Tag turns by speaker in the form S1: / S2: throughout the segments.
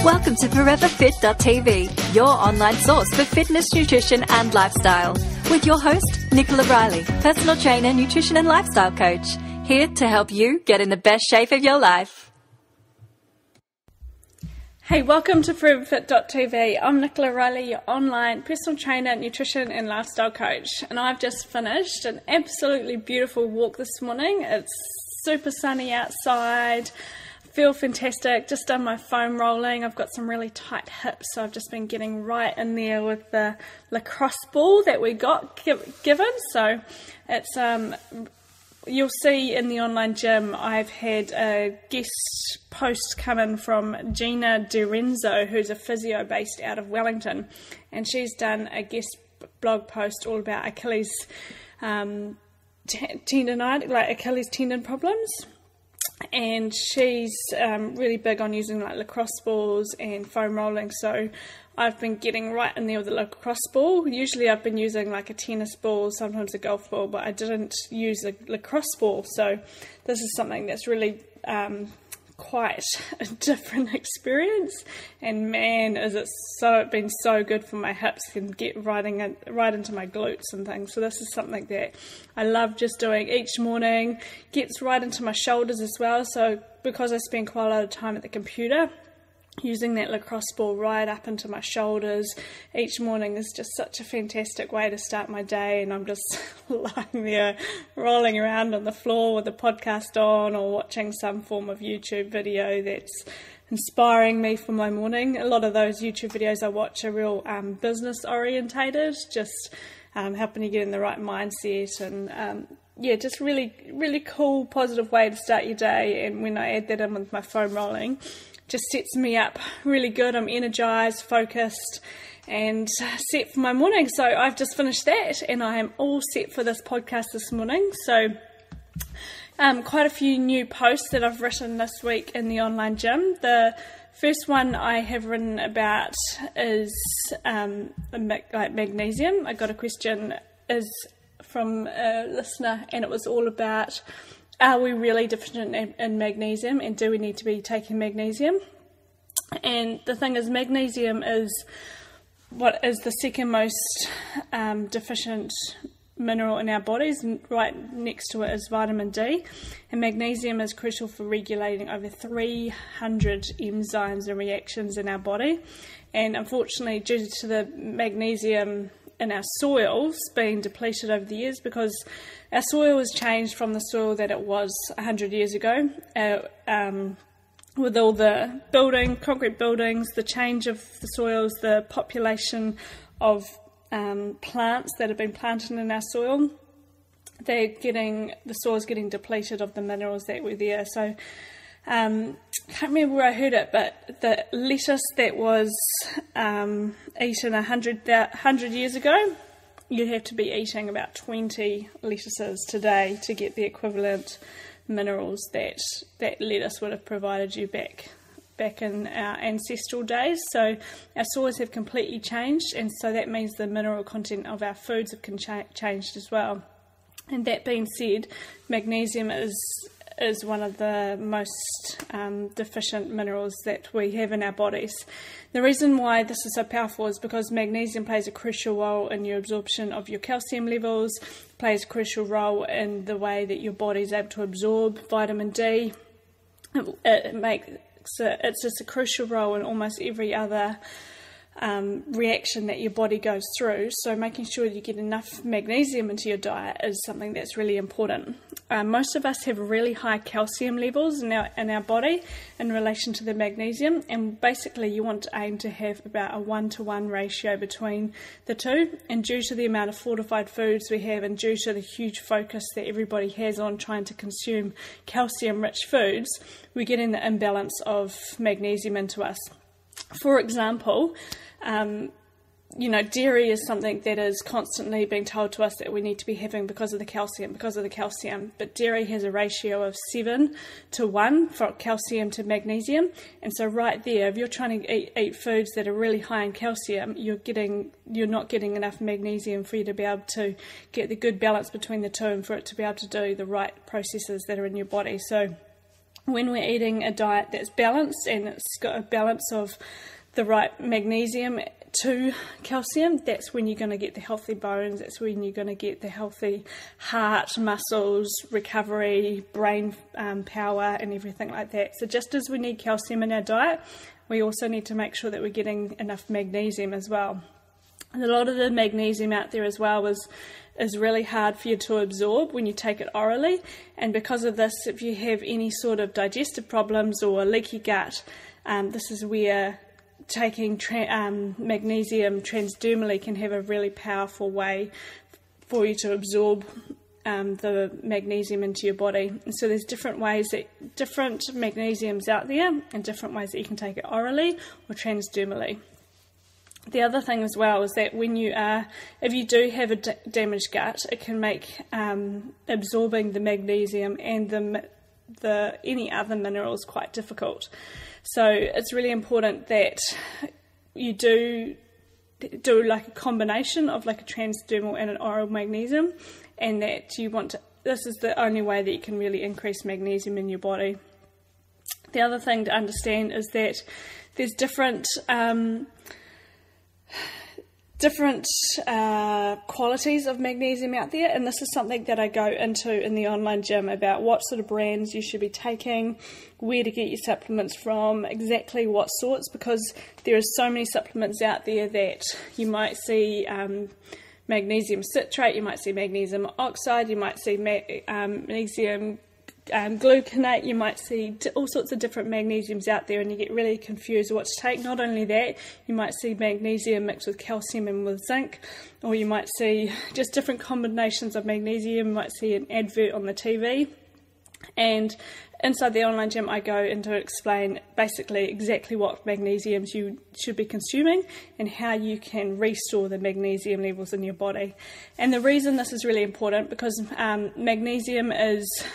S1: Welcome to ForeverFit.tv, your online source for fitness, nutrition and lifestyle. With your host, Nicola Riley, personal trainer, nutrition and lifestyle coach, here to help you get in the best shape of your life.
S2: Hey, welcome to ForeverFit.tv. I'm Nicola Riley, your online personal trainer, nutrition and lifestyle coach. And I've just finished an absolutely beautiful walk this morning. It's super sunny outside. Feel fantastic. Just done my foam rolling. I've got some really tight hips, so I've just been getting right in there with the lacrosse ball that we got given. So it's you'll see in the online gym I've had a guest post come in from Gina DiRenzo, who's a physio based out of Wellington, and she's done a guest blog post all about Achilles tendonitis, like Achilles tendon problems. And she's really big on using like lacrosse balls and foam rolling, so I've been getting right in there with the lacrosse ball. Usually I've been using like a tennis ball, sometimes a golf ball, but I didn't use a lacrosse ball, so this is something that's really quite a different experience, and man, is it been so good for my hips and get right into my glutes and things. So this is something that I love just doing each morning. Gets right into my shoulders as well, so because I spend quite a lot of time at the computer, using that lacrosse ball right up into my shoulders each morning is just such a fantastic way to start my day. And I'm just lying there rolling around on the floor with the podcast on, or watching some form of YouTube video that's inspiring me for my morning. A lot of those YouTube videos I watch are real business orientated, just helping you get in the right mindset, and just really cool, positive way to start your day. And when I add that in with my foam rolling, just sets me up really good. I'm energized, focused, and set for my morning. So I've just finished that, and I am all set for this podcast this morning. So quite a few new posts that I've written this week in the online gym. The first one I have written about is like magnesium. I got a question from a listener, and it was all about, are we really deficient in magnesium, and do we need to be taking magnesium? And the thing is, magnesium is what is the second most deficient mineral in our bodies, and right next to it is vitamin D. And magnesium is crucial for regulating over 300 enzymes and reactions in our body. And unfortunately, due to the magnesium in our soils being depleted over the years, because our soil has changed from the soil that it was 100 years ago, with all the concrete buildings, the change of the soils, the population of plants that have been planted in our soil, the soil's getting depleted of the minerals that were there. So can't remember where I heard it, but the lettuce that was eaten 100 years ago, you'd have to be eating about 20 lettuces today to get the equivalent minerals that lettuce would have provided you back in our ancestral days. So our soils have completely changed, and so that means the mineral content of our foods have changed as well. And that being said, magnesium is one of the most deficient minerals that we have in our bodies. The reason why this is so powerful is because magnesium plays a crucial role in your absorption of your calcium levels, plays a crucial role in the way that your body is able to absorb vitamin D. It's just a crucial role in almost every other reaction that your body goes through. So making sure you get enough magnesium into your diet is something that's really important. Most of us have really high calcium levels in our body in relation to the magnesium, and basically you want to aim to have about a 1-to-1 ratio between the two. And due to the amount of fortified foods we have, and due to the huge focus that everybody has on trying to consume calcium rich foods, we're getting the imbalance of magnesium into us. For example, dairy is something that is constantly being told to us that we need to be having because of the calcium. But dairy has a ratio of 7-to-1 for calcium to magnesium. And so right there, if you're trying to eat foods that are really high in calcium, you're not getting enough magnesium for you to be able to get the good balance between the two, and for it to be able to do the right processes that are in your body. So when we're eating a diet that's balanced and it's got a balance of the right magnesium to calcium, that's when you're going to get the healthy bones, that's when you're going to get the healthy heart, muscles, recovery, brain power and everything like that. So just as we need calcium in our diet, we also need to make sure that we're getting enough magnesium as well. And a lot of the magnesium out there as well is really hard for you to absorb when you take it orally, and because of this, if you have any sort of digestive problems or leaky gut, this is where taking magnesium transdermally can have a really powerful way for you to absorb the magnesium into your body. And so there's different magnesiums out there and different ways that you can take it orally or transdermally. The other thing as well is that if you do have a damaged gut, it can make absorbing the magnesium and any other minerals quite difficult. So it's really important that you do like a combination of like a transdermal and an oral magnesium, and that this is the only way that you can really increase magnesium in your body. The other thing to understand is that there's different qualities of magnesium out there, and this is something that I go into in the online gym about what sort of brands you should be taking, where to get your supplements from, exactly what sorts, because there are so many supplements out there that you might see magnesium citrate, you might see magnesium oxide, you might see magnesium gluconate, you might see all sorts of different magnesiums out there, and you get really confused what to take. Not only that, you might see magnesium mixed with calcium and with zinc, or you might see just different combinations of magnesium. You might see an advert on the TV, and inside the online gym I go into explain basically exactly what magnesiums you should be consuming and how you can restore the magnesium levels in your body. And the reason this is really important, because magnesium is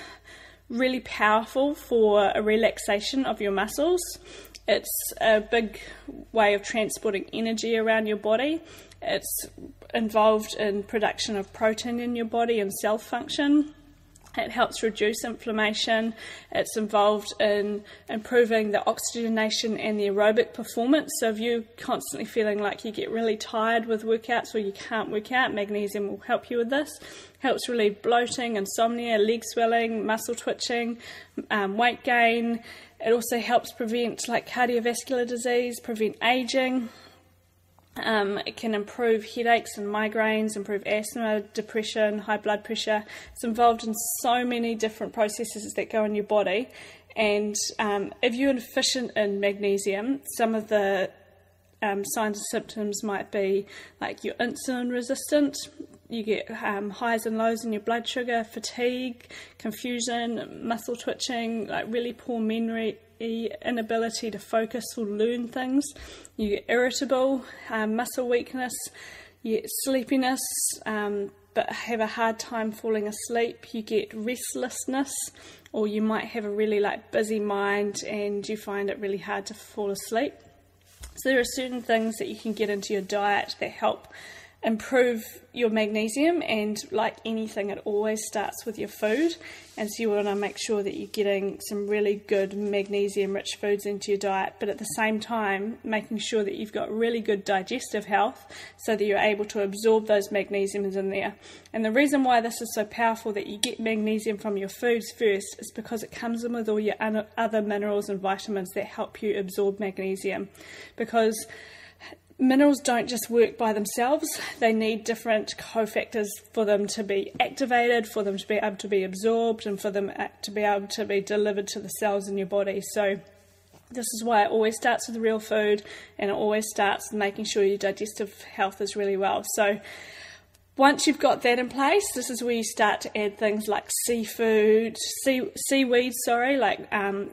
S2: really powerful for a relaxation of your muscles. It's a big way of transporting energy around your body. It's involved in production of protein in your body and cell function. It helps reduce inflammation. It's involved in improving the oxygenation and the aerobic performance. So if you're constantly feeling like you get really tired with workouts or you can't work out, magnesium will help you with this. Helps relieve bloating, insomnia, leg swelling, muscle twitching, weight gain. It also helps prevent like cardiovascular disease, prevent aging. It can improve headaches and migraines, improve asthma, depression, high blood pressure. It's involved in so many different processes that go in your body. And if you're deficient in magnesium, some of the signs and symptoms might be like you're insulin resistant, you get highs and lows in your blood sugar, fatigue, confusion, muscle twitching, like really poor memory, inability to focus or learn things. You get irritable, muscle weakness, you get sleepiness, but have a hard time falling asleep. You get restlessness, or you might have a really busy mind and you find it really hard to fall asleep. So there are certain things that you can get into your diet that help improve your magnesium, and like anything, it always starts with your food. And so you want to make sure that you're getting some really good magnesium rich foods into your diet, but at the same time making sure that you've got really good digestive health so that you're able to absorb those magnesiums in there. And the reason why this is so powerful that you get magnesium from your foods first is because it comes in with all your other minerals and vitamins that help you absorb magnesium, because minerals don't just work by themselves. They need different cofactors for them to be activated, for them to be able to be absorbed, and for them to be able to be delivered to the cells in your body. So this is why it always starts with real food, and it always starts with making sure your digestive health is really well. So once you've got that in place, this is where you start to add things like seaweed, like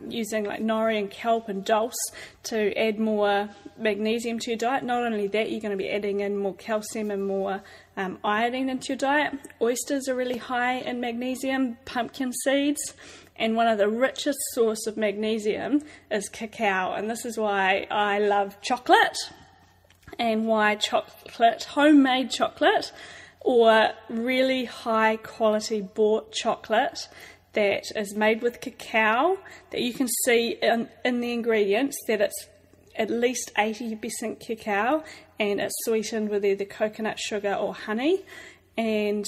S2: using like nori and kelp and dulse to add more magnesium to your diet. Not only that, you're going to be adding in more calcium and more iodine into your diet. Oysters are really high in magnesium, pumpkin seeds, and one of the richest sources of magnesium is cacao. And this is why I love chocolate, and why homemade chocolate, or really high quality bought chocolate, that is made with cacao, that you can see in the ingredients that it's at least 80% cacao, and it's sweetened with either coconut sugar or honey, and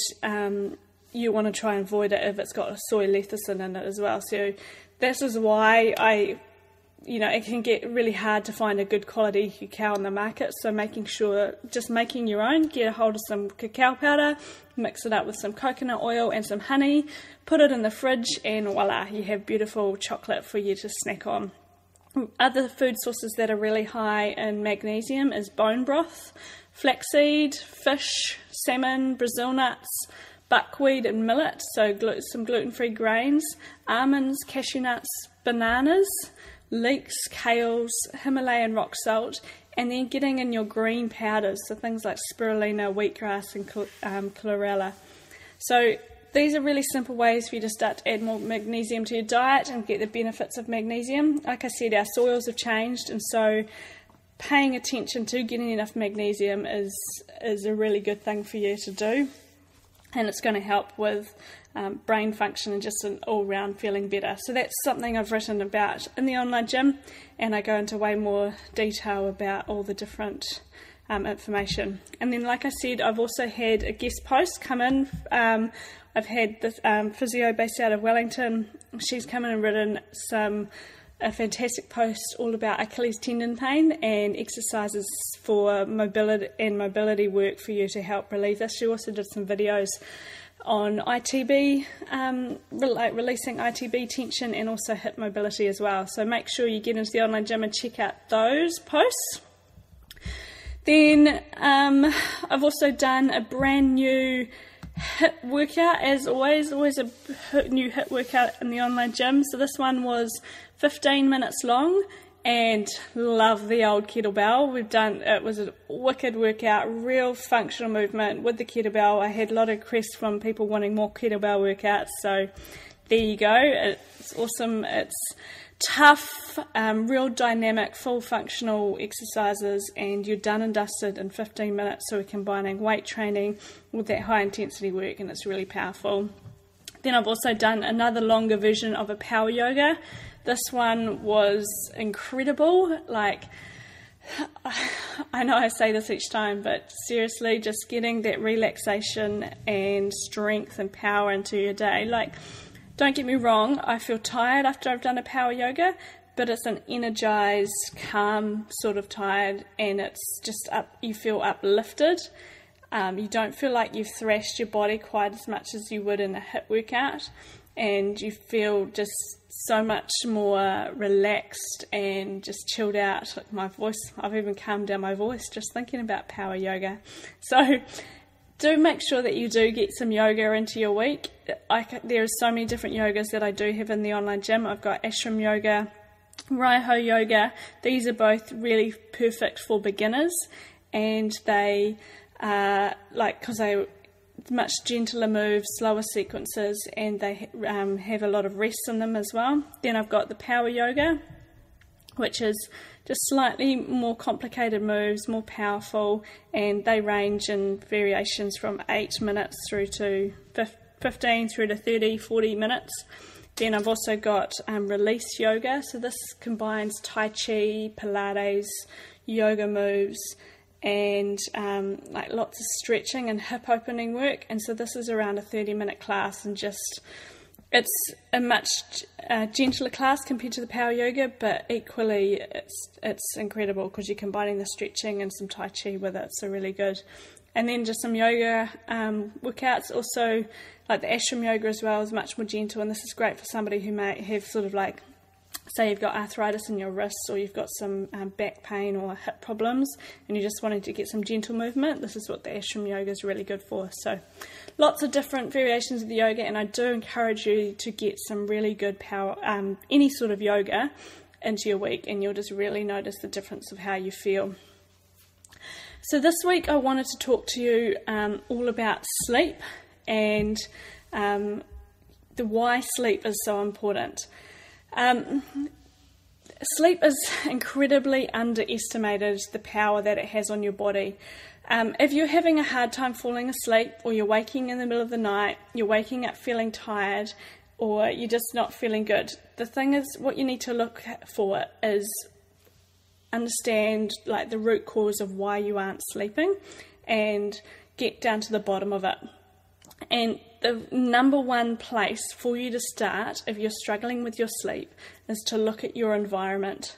S2: you want to try and avoid it if it's got soy lecithin in it as well. So this is why it can get really hard to find a good quality cacao in the market. So making sure, just making your own, get a hold of some cacao powder, mix it up with some coconut oil and some honey, put it in the fridge, and voila, you have beautiful chocolate for you to snack on. Other food sources that are really high in magnesium is bone broth, flaxseed, fish, salmon, Brazil nuts, buckwheat and millet, so some gluten-free grains, almonds, cashew nuts, bananas, leeks, kales, Himalayan rock salt, and then getting in your green powders, so things like spirulina, wheatgrass and chlorella. So these are really simple ways for you to start to add more magnesium to your diet and get the benefits of magnesium. Like I said, our soils have changed, and so paying attention to getting enough magnesium is a really good thing for you to do. And it's going to help with brain function and just an all-round feeling better. So that's something I've written about in the online gym, and I go into way more detail about all the different information. And then, like I said, I've also had a guest post come in. I've had this physio based out of Wellington. She's come in and written a fantastic post all about Achilles tendon pain and exercises for mobility work for you to help relieve this. She also did some videos on ITB, like releasing ITB tension, and also hip mobility as well. So make sure you get into the online gym and check out those posts. Then I've also done a brand new hip workout, as always a new hip workout in the online gym. So this one was 15 minutes long, and love the old kettlebell. It was a wicked workout, real functional movement with the kettlebell. I had a lot of requests from people wanting more kettlebell workouts, so there you go. It's awesome. It's tough, real dynamic, full functional exercises, and you're done and dusted in 15 minutes. So we're combining weight training with that high intensity work, and it's really powerful. Then I've also done another longer version of a power yoga. This one was incredible. Like, I know I say this each time, but seriously, just getting that relaxation and strength and power into your day. Like, don't get me wrong, I feel tired after I've done a power yoga, but it's an energized, calm sort of tired, and it's just you feel uplifted. You don't feel like you've thrashed your body quite as much as you would in a HIIT workout, and you feel just so much more relaxed and just chilled out. Like my voice, I've even calmed down my voice just thinking about power yoga. So do make sure that you do get some yoga into your week. There are so many different yogas that I do have in the online gym. I've got Ashram yoga, Raiho yoga. These are both really perfect for beginners, and they because they much gentler moves, slower sequences, and they have a lot of rest in them as well. Then I've got the power yoga, which is just slightly more complicated moves, more powerful, and they range in variations from 8 minutes through to 15 through to 30, 40 minutes. Then I've also got release yoga, so this combines Tai Chi, Pilates, yoga moves, and like lots of stretching and hip opening work. And so this is around a 30-minute class, and just it's a much gentler class compared to the power yoga, but equally it's incredible because you're combining the stretching and some Tai Chi with it, so really good. And then just some yoga workouts, also like the Ashram yoga as well, is much more gentle, and this is great for somebody who may have sort of like, say you've got arthritis in your wrists, or you've got some back pain or hip problems, and you're just wanting to get some gentle movement. This is what the Ashram yoga is really good for. So lots of different variations of the yoga, and I do encourage you to get some really good power, any sort of yoga into your week, and you'll just really notice the difference of how you feel. So this week I wanted to talk to you all about sleep, and the why sleep is so important. Sleep is incredibly underestimated, the power that it has on your body. If you're having a hard time falling asleep, or you're waking in the middle of the night, you're waking up feeling tired, or you're just not feeling good. The thing is, what you need to look for is understand like the root cause of why you aren't sleeping and get down to the bottom of it. And the number one place for you to start if you're struggling with your sleep is to look at your environment.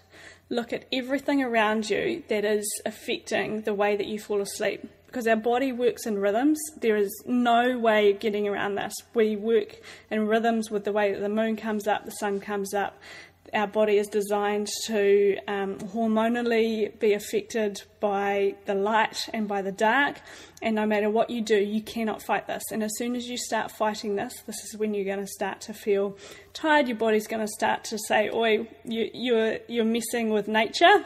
S2: Look at everything around you that is affecting the way that you fall asleep. Because our body works in rhythms. There is no way of getting around this. We work in rhythms with the way that the moon comes up, the sun comes up. Our body is designed to hormonally be affected by the light and by the dark. And no matter what you do, you cannot fight this. And as soon as you start fighting this, this is when you're going to start to feel tired. Your body's going to start to say, oi, you're messing with nature.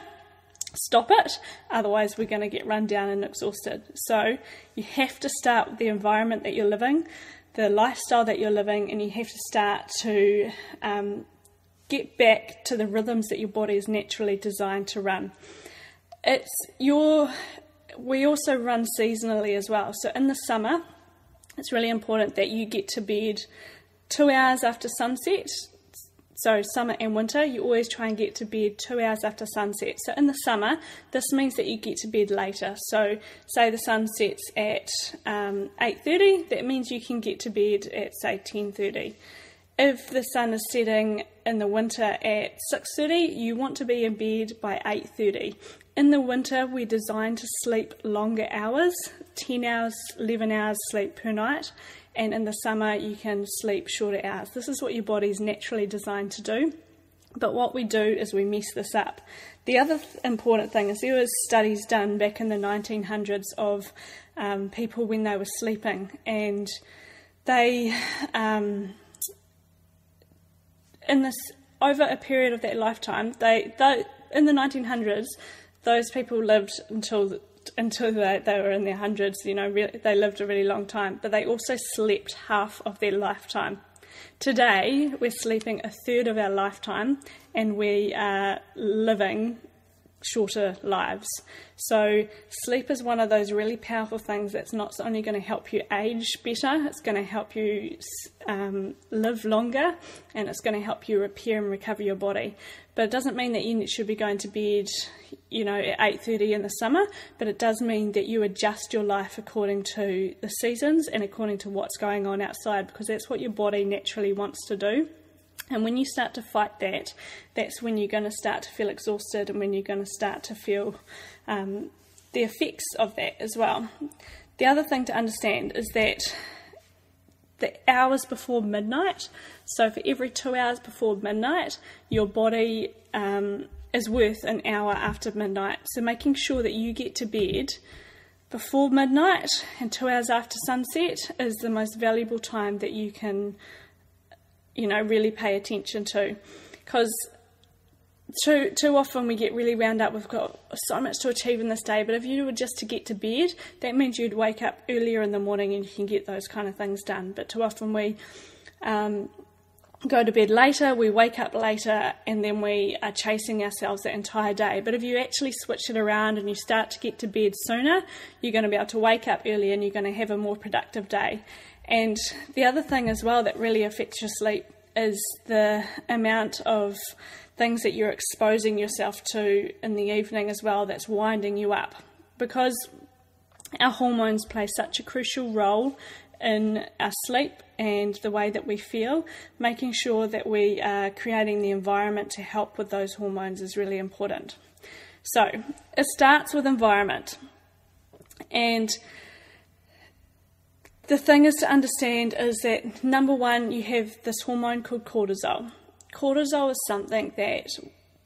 S2: Stop it, otherwise we're going to get run down and exhausted. So you have to start with the environment that you're living, the lifestyle that you're living, and you have to start to get back to the rhythms that your body is naturally designed to run. We also run seasonally as well. So in the summer, it's really important that you get to bed 2 hours after sunset. So summer and winter, you always try and get to bed 2 hours after sunset. So in the summer, this means that you get to bed later. So say the sun sets at 8:30, that means you can get to bed at say 10:30. If the sun is setting in the winter at 6:30, you want to be in bed by 8:30. In the winter, we're designed to sleep longer hours, 10 hours, 11 hours sleep per night. And in the summer, you can sleep shorter hours. This is what your body's naturally designed to do. But what we do is we mess this up. The other important thing is there was studies done back in the 1900s of people when they were sleeping. And they, over a period of their lifetime, in the 1900s, those people lived until they were in their hundreds, they lived a really long time, but they also slept half of their lifetime. Today, we're sleeping a third of our lifetime, and we are living shorter lives. So sleep is one of those really powerful things that's not only going to help you age better, it's going to help you live longer, and it's going to help you repair and recover your body. But it doesn't mean that you should be going to bed, at 8:30 in the summer, but it does mean that you adjust your life according to the seasons and according to what's going on outside, because that's what your body naturally wants to do. And when you start to fight that, that's when you're going to start to feel exhausted, and when you're going to start to feel the effects of that as well. The other thing to understand is that the hours before midnight, so for every 2 hours before midnight, your body is worth an hour after midnight. So making sure that you get to bed before midnight and 2 hours after sunset is the most valuable time that you can really pay attention to, because too often we get really wound up. We've got so much to achieve in this day, but if you were just to get to bed, that means you'd wake up earlier in the morning and you can get those kind of things done. But too often we go to bed later, we wake up later, and then we are chasing ourselves that entire day. But if you actually switch it around and you start to get to bed sooner, you're going to be able to wake up earlier and you're going to have a more productive day. And the other thing as well that really affects your sleep is the amount of things that you're exposing yourself to in the evening as well that's winding you up. Because our hormones play such a crucial role in our sleep and the way that we feel, making sure that we are creating the environment to help with those hormones is really important. So it starts with environment. And the thing is to understand is that, number one, you have this hormone called cortisol. Cortisol is something that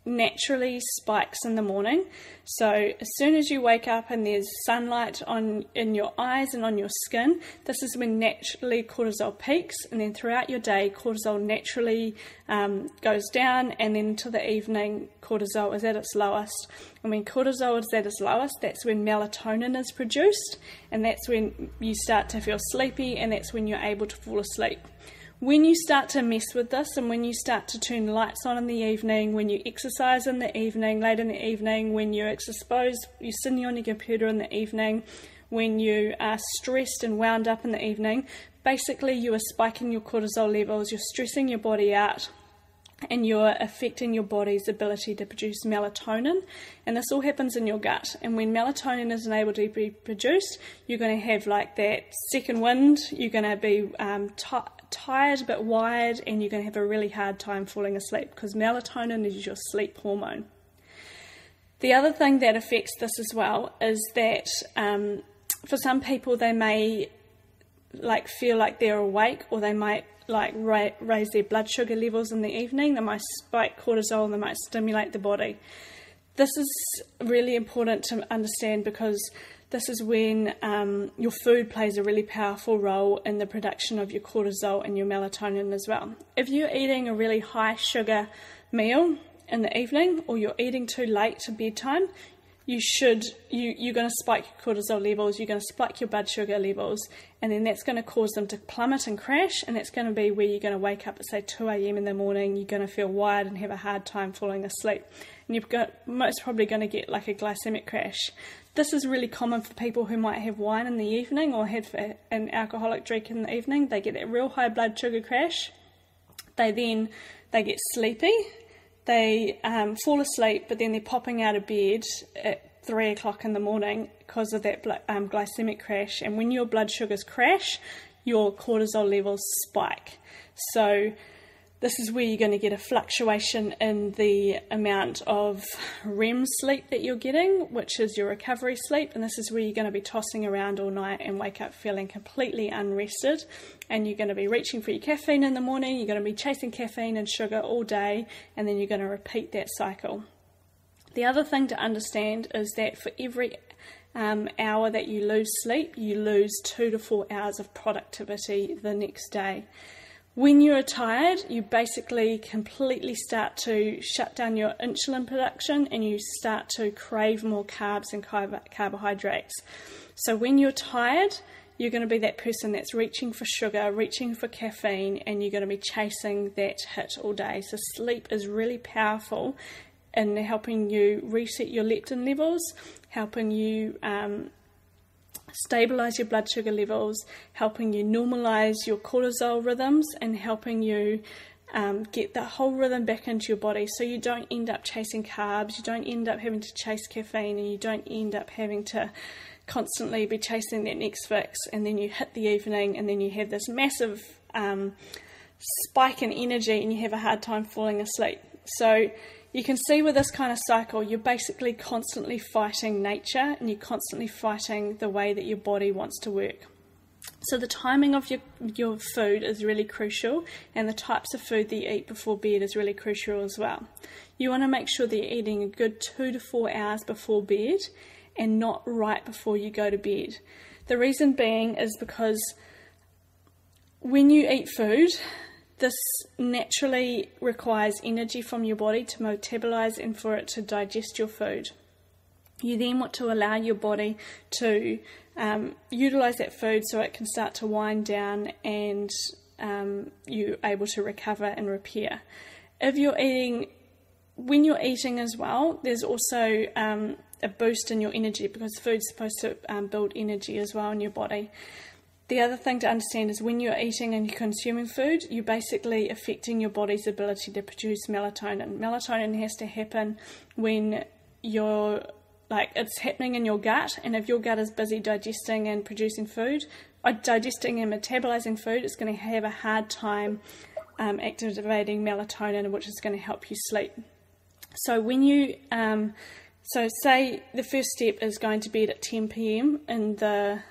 S2: naturally spikes in the morning. So as soon as you wake up and there's sunlight in your eyes and on your skin, this is when naturally cortisol peaks, and then throughout your day cortisol naturally goes down, and then to the evening cortisol is at its lowest. And when cortisol is at its lowest, that's when melatonin is produced, and that's when you start to feel sleepy, and that's when you're able to fall asleep. When you start to mess with this, and when you start to turn lights on in the evening, when you exercise in the evening, late in the evening, when you're exposed, you're sitting on your computer in the evening, when you are stressed and wound up in the evening, basically you are spiking your cortisol levels, you're stressing your body out, and you're affecting your body's ability to produce melatonin, and this all happens in your gut. And when melatonin isn't able to be produced, you're going to have like that second wind, you're going to be tired but wired, and you're going to have a really hard time falling asleep, because melatonin is your sleep hormone. The other thing that affects this as well is that for some people, they may feel like they're awake, or they might raise their blood sugar levels in the evening. They might spike cortisol, and they might stimulate the body. This is really important to understand, because this is when your food plays a really powerful role in the production of your cortisol and your melatonin as well. If you're eating a really high sugar meal in the evening, or you're eating too late to bedtime, you're going to spike your cortisol levels, you're going to spike your blood sugar levels, and then that's going to cause them to plummet and crash, and that's going to be where you're going to wake up at, say, 2 a.m. in the morning. You're going to feel wired and have a hard time falling asleep, and you're most probably going to get like a glycemic crash. This is really common for people who might have wine in the evening, or have an alcoholic drink in the evening. They get that real high blood sugar crash. They get sleepy. They fall asleep, but then they're popping out of bed at 3 o'clock in the morning because of that glycemic crash. And when your blood sugars crash, your cortisol levels spike. So this is where you're going to get a fluctuation in the amount of REM sleep that you're getting, which is your recovery sleep. And this is where you're going to be tossing around all night and wake up feeling completely unrested. And you're going to be reaching for your caffeine in the morning. You're going to be chasing caffeine and sugar all day. And then you're going to repeat that cycle. The other thing to understand is that for every hour that you lose sleep, you lose 2 to 4 hours of productivity the next day. When you're tired, you basically completely start to shut down your insulin production, and you start to crave more carbs and carbohydrates. So when you're tired, you're going to be that person that's reaching for sugar, reaching for caffeine, and you're going to be chasing that hit all day. So sleep is really powerful in helping you reset your leptin levels, helping you stabilize your blood sugar levels, helping you normalize your cortisol rhythms, and helping you get the whole rhythm back into your body, so you don't end up chasing carbs, you don't end up having to chase caffeine, and you don't end up having to constantly be chasing that next fix, and then you hit the evening and then you have this massive spike in energy and you have a hard time falling asleep. So you can see with this kind of cycle, you're basically constantly fighting nature, and you're constantly fighting the way that your body wants to work. So the timing of your food is really crucial, and the types of food that you eat before bed is really crucial as well. You want to make sure that you're eating a good 2 to 4 hours before bed, and not right before you go to bed. The reason being is because when you eat food, this naturally requires energy from your body to metabolize and for it to digest your food. You then want to allow your body to utilize that food so it can start to wind down, and you're able to recover and repair. When you're eating as well, there's also a boost in your energy, because food's supposed to build energy as well in your body. The other thing to understand is when you're eating and you're consuming food, you're basically affecting your body's ability to produce melatonin. Melatonin has to happen when it's happening in your gut, and if your gut is busy digesting and producing food, digesting and metabolizing food, it's going to have a hard time activating melatonin, which is going to help you sleep. So when you say the first step is going to bed at 10 p.m. in the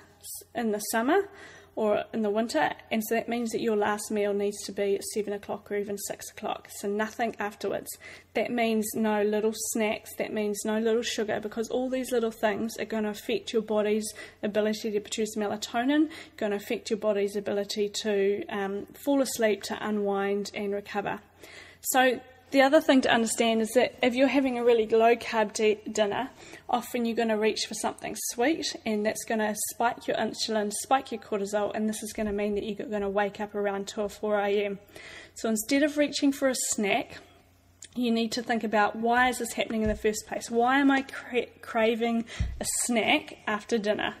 S2: summer or in the winter, and so that means that your last meal needs to be at 7 o'clock or even 6 o'clock, so nothing afterwards. That means no little snacks, that means no little sugar, because all these little things are going to affect your body's ability to produce melatonin, going to affect your body's ability to fall asleep, to unwind and recover. So the other thing to understand is that if you're having a really low-carb dinner, often you're going to reach for something sweet, and that's going to spike your insulin, spike your cortisol, and this is going to mean that you're going to wake up around 2 or 4 a.m. So instead of reaching for a snack, you need to think about, why is this happening in the first place? Why am I craving a snack after dinner?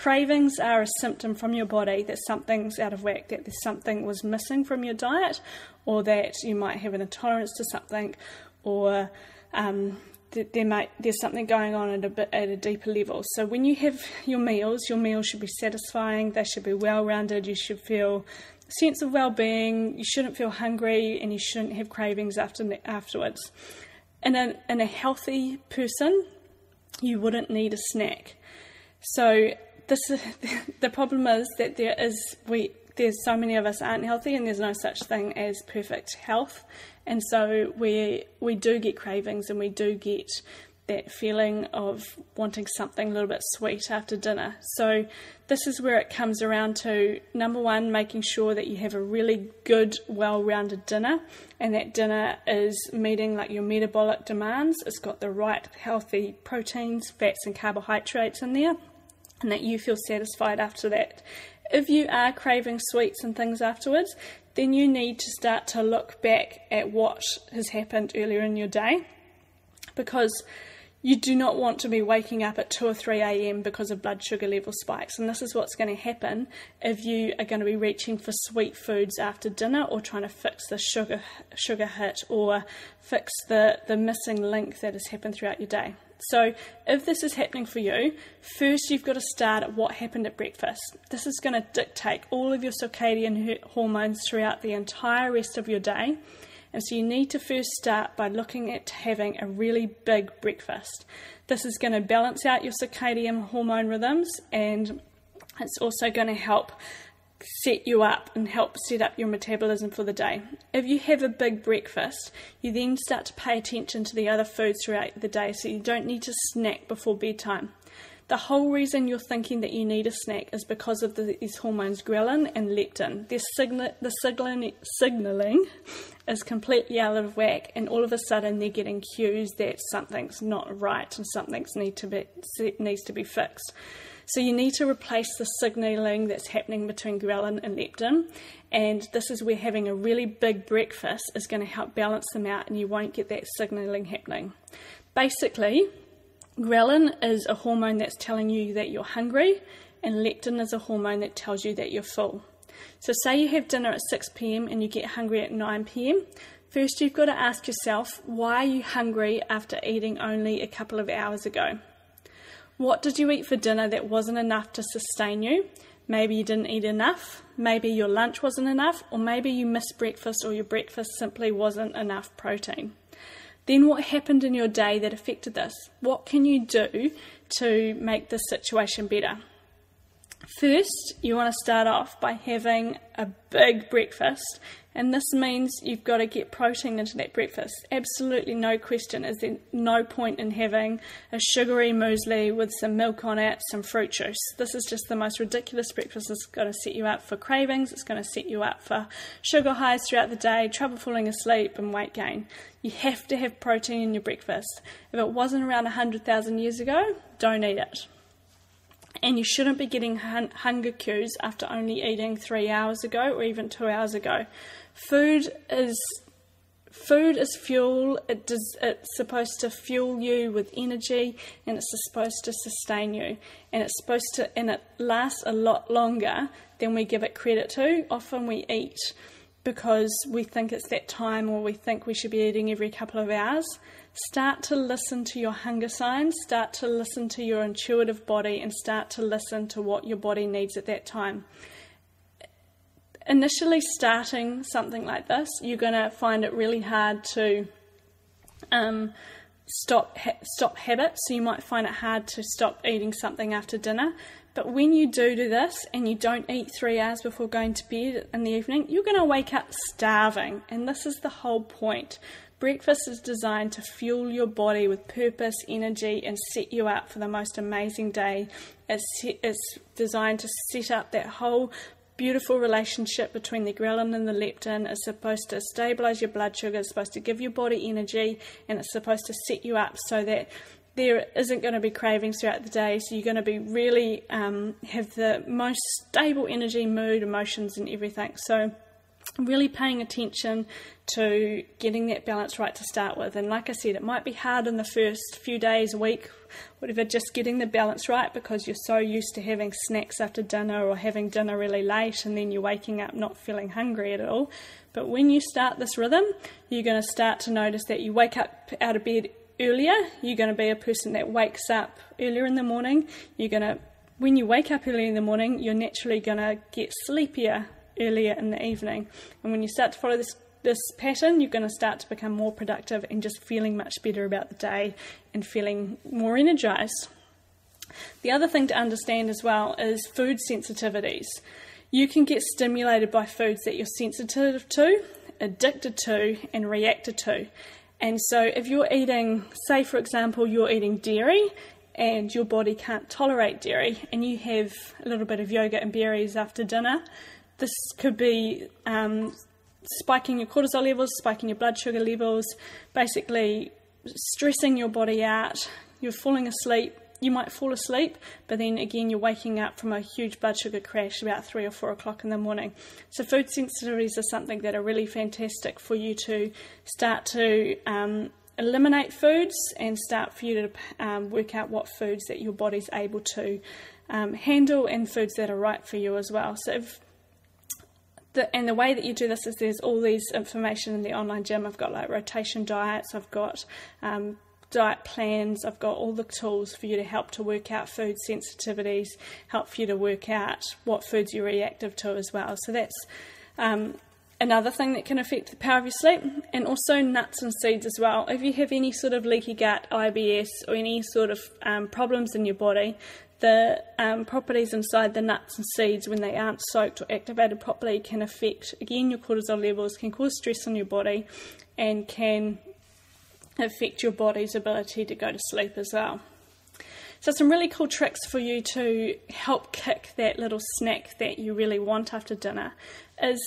S2: Cravings are a symptom from your body that something's out of whack, that there's something was missing from your diet, or that you might have an intolerance to something, or there's something going on at a deeper level. So when you have your meals should be satisfying, they should be well-rounded, you should feel a sense of well-being, you shouldn't feel hungry, and you shouldn't have cravings afterwards. In a healthy person, you wouldn't need a snack. So the problem is that there's so many of us aren't healthy, and there's no such thing as perfect health, and so we do get cravings, and we do get that feeling of wanting something a little bit sweet after dinner. So this is where it comes around to, number one, making sure that you have a really good, well-rounded dinner, and that dinner is meeting like your metabolic demands. It's got the right healthy proteins, fats and carbohydrates in there, and that you feel satisfied after that. If you are craving sweets and things afterwards, then you need to start to look back at what has happened earlier in your day, because you do not want to be waking up at 2 or 3 a.m. because of blood sugar level spikes. And this is what's going to happen if you are going to be reaching for sweet foods after dinner, or trying to fix the sugar hit, or fix the missing link that has happened throughout your day. So if this is happening for you, first you've got to start at what happened at breakfast. This is going to dictate all of your circadian hormones throughout the entire rest of your day. And so you need to first start by looking at having a really big breakfast. This is going to balance out your circadian hormone rhythms, and it's also going to help set you up and help set up your metabolism for the day. If you have a big breakfast, you then start to pay attention to the other foods throughout the day, so you don't need to snack before bedtime. The whole reason you're thinking that you need a snack is because of these hormones ghrelin and leptin. The signalling is completely out of whack, and all of a sudden they're getting cues that something's not right and something needs to be fixed. So you need to replace the signalling that's happening between ghrelin and leptin, and this is where having a really big breakfast is going to help balance them out, and you won't get that signalling happening. Basically, ghrelin is a hormone that's telling you that you're hungry, and leptin is a hormone that tells you that you're full. So say you have dinner at 6 p.m. and you get hungry at 9 p.m. First you've got to ask yourself, why are you hungry after eating only a couple of hours ago? What did you eat for dinner that wasn't enough to sustain you? Maybe you didn't eat enough, maybe your lunch wasn't enough, or maybe you missed breakfast, or your breakfast simply wasn't enough protein. Then what happened in your day that affected this? What can you do to make this situation better? First, you want to start off by having a big breakfast, and this means you've got to get protein into that breakfast. Absolutely no question. Is there no point in having a sugary muesli with some milk on it, some fruit juice? This is just the most ridiculous breakfast. It's going to set you up for cravings, it's going to set you up for sugar highs throughout the day, trouble falling asleep and weight gain. You have to have protein in your breakfast. If it wasn't around 100,000 years ago, don't eat it. And you shouldn't be getting hunger cues after only eating 3 hours ago or even 2 hours ago. Food is fuel. It's supposed to fuel you with energy, and it's supposed to sustain you. And it lasts a lot longer than we give it credit to. Often we eat because we think it's that time, or we think we should be eating every couple of hours. Start to listen to your hunger signs, start to listen to your intuitive body, and start to listen to what your body needs at that time. Initially starting something like this, you're going to find it really hard to stop habits, so you might find it hard to stop eating something after dinner. But when you do this and you don't eat 3 hours before going to bed in the evening, you're going to wake up starving, and this is the whole point. Breakfast is designed to fuel your body with purpose, energy, and set you up for the most amazing day. It's designed to set up that whole beautiful relationship between the ghrelin and the leptin. It's supposed to stabilize your blood sugar, it's supposed to give your body energy, and it's supposed to set you up so that there isn't going to be cravings throughout the day, so you're going to be really have the most stable energy, mood, emotions and everything. So really paying attention to getting that balance right to start with. And like I said, it might be hard in the first few days, a week, whatever, just getting the balance right, because you're so used to having snacks after dinner or having dinner really late, and then you're waking up not feeling hungry at all. But when you start this rhythm, you're going to start to notice that you wake up out of bed earlier. You're going to be a person that wakes up earlier in the morning. When you wake up early in the morning, you're naturally going to get sleepier earlier in the evening. And when you start to follow this pattern, you're going to start to become more productive and just feeling much better about the day and feeling more energized. The other thing to understand as well is food sensitivities. You can get stimulated by foods that you're sensitive to, addicted to, and reacted to. And so if you're eating, say for example, you're eating dairy and your body can't tolerate dairy, and you have a little bit of yogurt and berries after dinner, this could be spiking your cortisol levels, spiking your blood sugar levels, basically stressing your body out. You're falling asleep. You might fall asleep, but then again you're waking up from a huge blood sugar crash about 3 or 4 o'clock in the morning. So food sensitivities are something that are really fantastic for you to start to eliminate foods and start for you to work out what foods that your body's able to handle, and foods that are right for you as well. So the way that you do this is there's all these information in the online gym. I've got like rotation diets, I've got diet plans, I've got all the tools for you to help to work out food sensitivities, help for you to work out what foods you're reactive to as well. So that's another thing that can affect the power of your sleep. And also nuts and seeds as well. If you have any sort of leaky gut, IBS, or any sort of problems in your body, the properties inside the nuts and seeds, when they aren't soaked or activated properly, can affect, again, your cortisol levels, can cause stress on your body, and can affect your body's ability to go to sleep as well. So some really cool tricks for you to help kick that little snack that you really want after dinner is,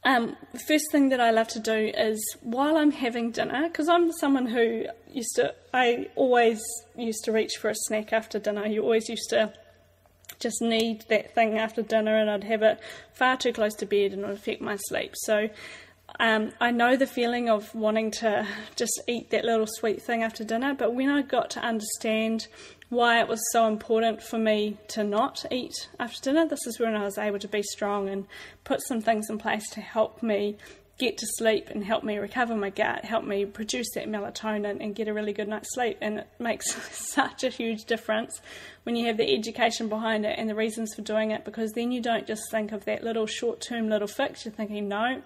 S2: the first thing that I love to do is while I'm having dinner, because I'm someone who I always used to reach for a snack after dinner. You always used to just need that thing after dinner, and I'd have it far too close to bed and it would affect my sleep. So I know the feeling of wanting to just eat that little sweet thing after dinner, but when I got to understand why it was so important for me to not eat after dinner, this is when I was able to be strong and put some things in place to help me get to sleep and help me recover my gut, help me produce that melatonin and get a really good night's sleep. And it makes such a huge difference when you have the education behind it and the reasons for doing it, because then you don't just think of that little short-term little fix. You're thinking, no,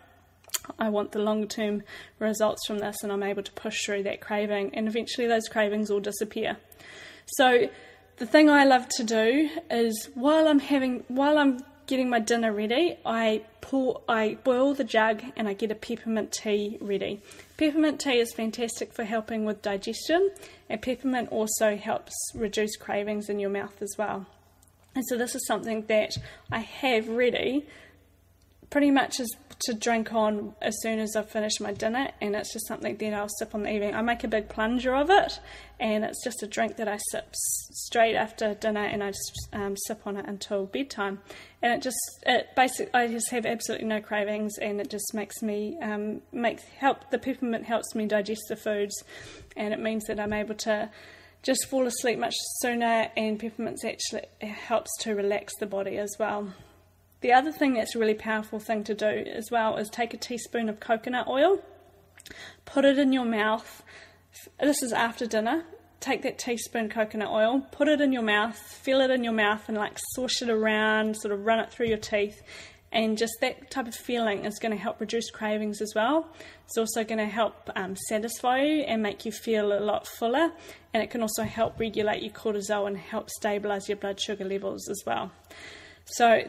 S2: I want the long-term results from this, and I'm able to push through that craving, and eventually those cravings will disappear. So the thing I love to do is while I'm getting my dinner ready, I boil the jug and I get a peppermint tea ready. Peppermint tea is fantastic for helping with digestion, and peppermint also helps reduce cravings in your mouth as well. And so this is something that I have ready pretty much as to drink on as soon as I've finished my dinner, and it's just something that I'll sip on the evening. I make a big plunger of it, and it's just a drink that I sip straight after dinner, and I just sip on it until bedtime. And I just have absolutely no cravings, and it just makes me the peppermint helps me digest the foods, and it means that I'm able to just fall asleep much sooner, and peppermint actually helps to relax the body as well. The other thing that's a really powerful thing to do as well is take a teaspoon of coconut oil, put it in your mouth. This is after dinner. Take that teaspoon coconut oil, put it in your mouth, feel it in your mouth, and like swish it around, sort of run it through your teeth. And just that type of feeling is going to help reduce cravings as well. It's also going to help satisfy you and make you feel a lot fuller. And it can also help regulate your cortisol and help stabilize your blood sugar levels as well. So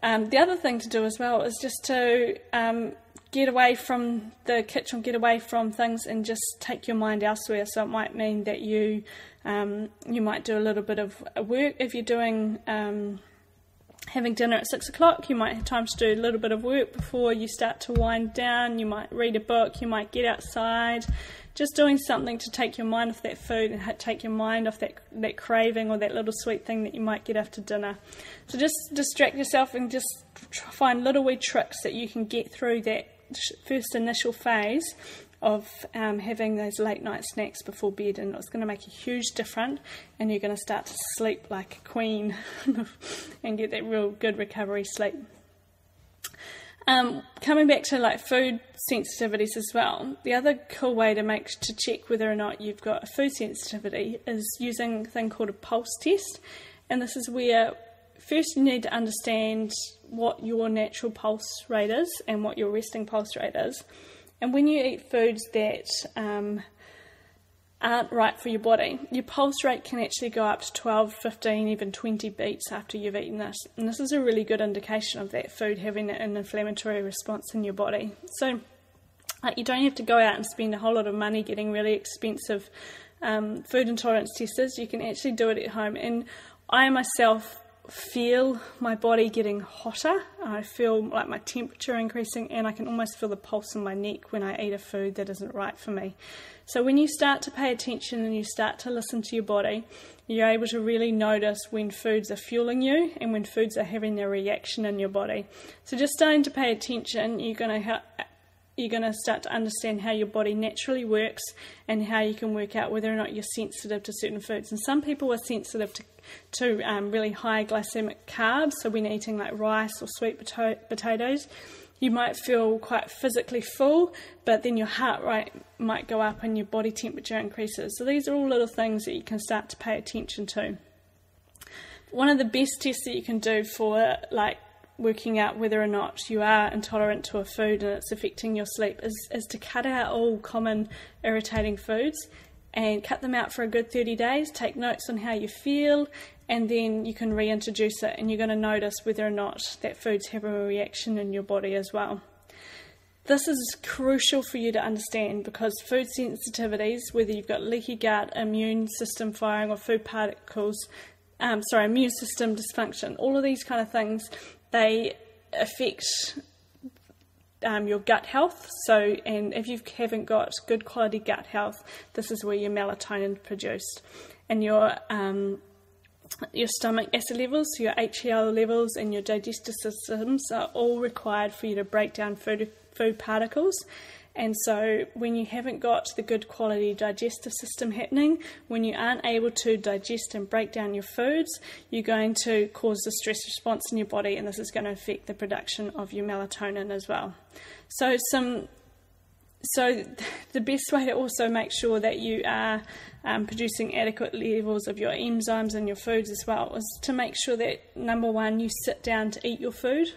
S2: the other thing to do as well is just to get away from the kitchen, get away from things, and just take your mind elsewhere. So it might mean that you might do a little bit of work if you're doing having dinner at 6 o'clock, you might have time to do a little bit of work before you start to wind down. You might read a book, you might get outside, just doing something to take your mind off that food and take your mind off that craving or that little sweet thing that you might get after dinner. So just distract yourself and just find little wee tricks that you can get through that first initial phase of having those late night snacks before bed, and it's going to make a huge difference, and you're going to start to sleep like a queen and get that real good recovery sleep. Coming back to like food sensitivities as well, the other cool way to check whether or not you've got a food sensitivity is using a thing called a pulse test. And this is where first you need to understand what your natural pulse rate is and what your resting pulse rate is. And when you eat foods that aren't right for your body, your pulse rate can actually go up to 12, 15, even 20 beats after you've eaten this. And this is a really good indication of that food having an inflammatory response in your body. So you don't have to go out and spend a whole lot of money getting really expensive food intolerance testers. You can actually do it at home. And I myself feel my body getting hotter. I feel like my temperature increasing, and I can almost feel the pulse in my neck when I eat a food that isn't right for me. So when you start to pay attention and you start to listen to your body, you're able to really notice when foods are fueling you and when foods are having a reaction in your body. So just starting to pay attention, you're going to start to understand how your body naturally works and how you can work out whether or not you're sensitive to certain foods. And some people are sensitive to really high glycemic carbs, so when eating like rice or sweet potatoes, you might feel quite physically full, but then your heart rate might go up and your body temperature increases. So these are all little things that you can start to pay attention to. One of the best tests that you can do for like working out whether or not you are intolerant to a food and it's affecting your sleep is to cut out all common irritating foods and cut them out for a good 30 days, take notes on how you feel, and then you can reintroduce it, and you're going to notice whether or not that food's having a reaction in your body as well. This is crucial for you to understand because food sensitivities, whether you've got leaky gut, immune system firing, or immune system dysfunction, all of these kind of things, they affect your gut health. So, and if you haven't got good quality gut health, this is where your melatonin is produced, and your stomach acid levels, so your HCl levels, and your digestive systems are all required for you to break down food particles. And so when you haven't got the good quality digestive system happening, when you aren't able to digest and break down your foods, you're going to cause the stress response in your body, and this is going to affect the production of your melatonin as well. So the best way to also make sure that you are producing adequate levels of your enzymes in your foods as well is to make sure that, number one, you sit down to eat your food,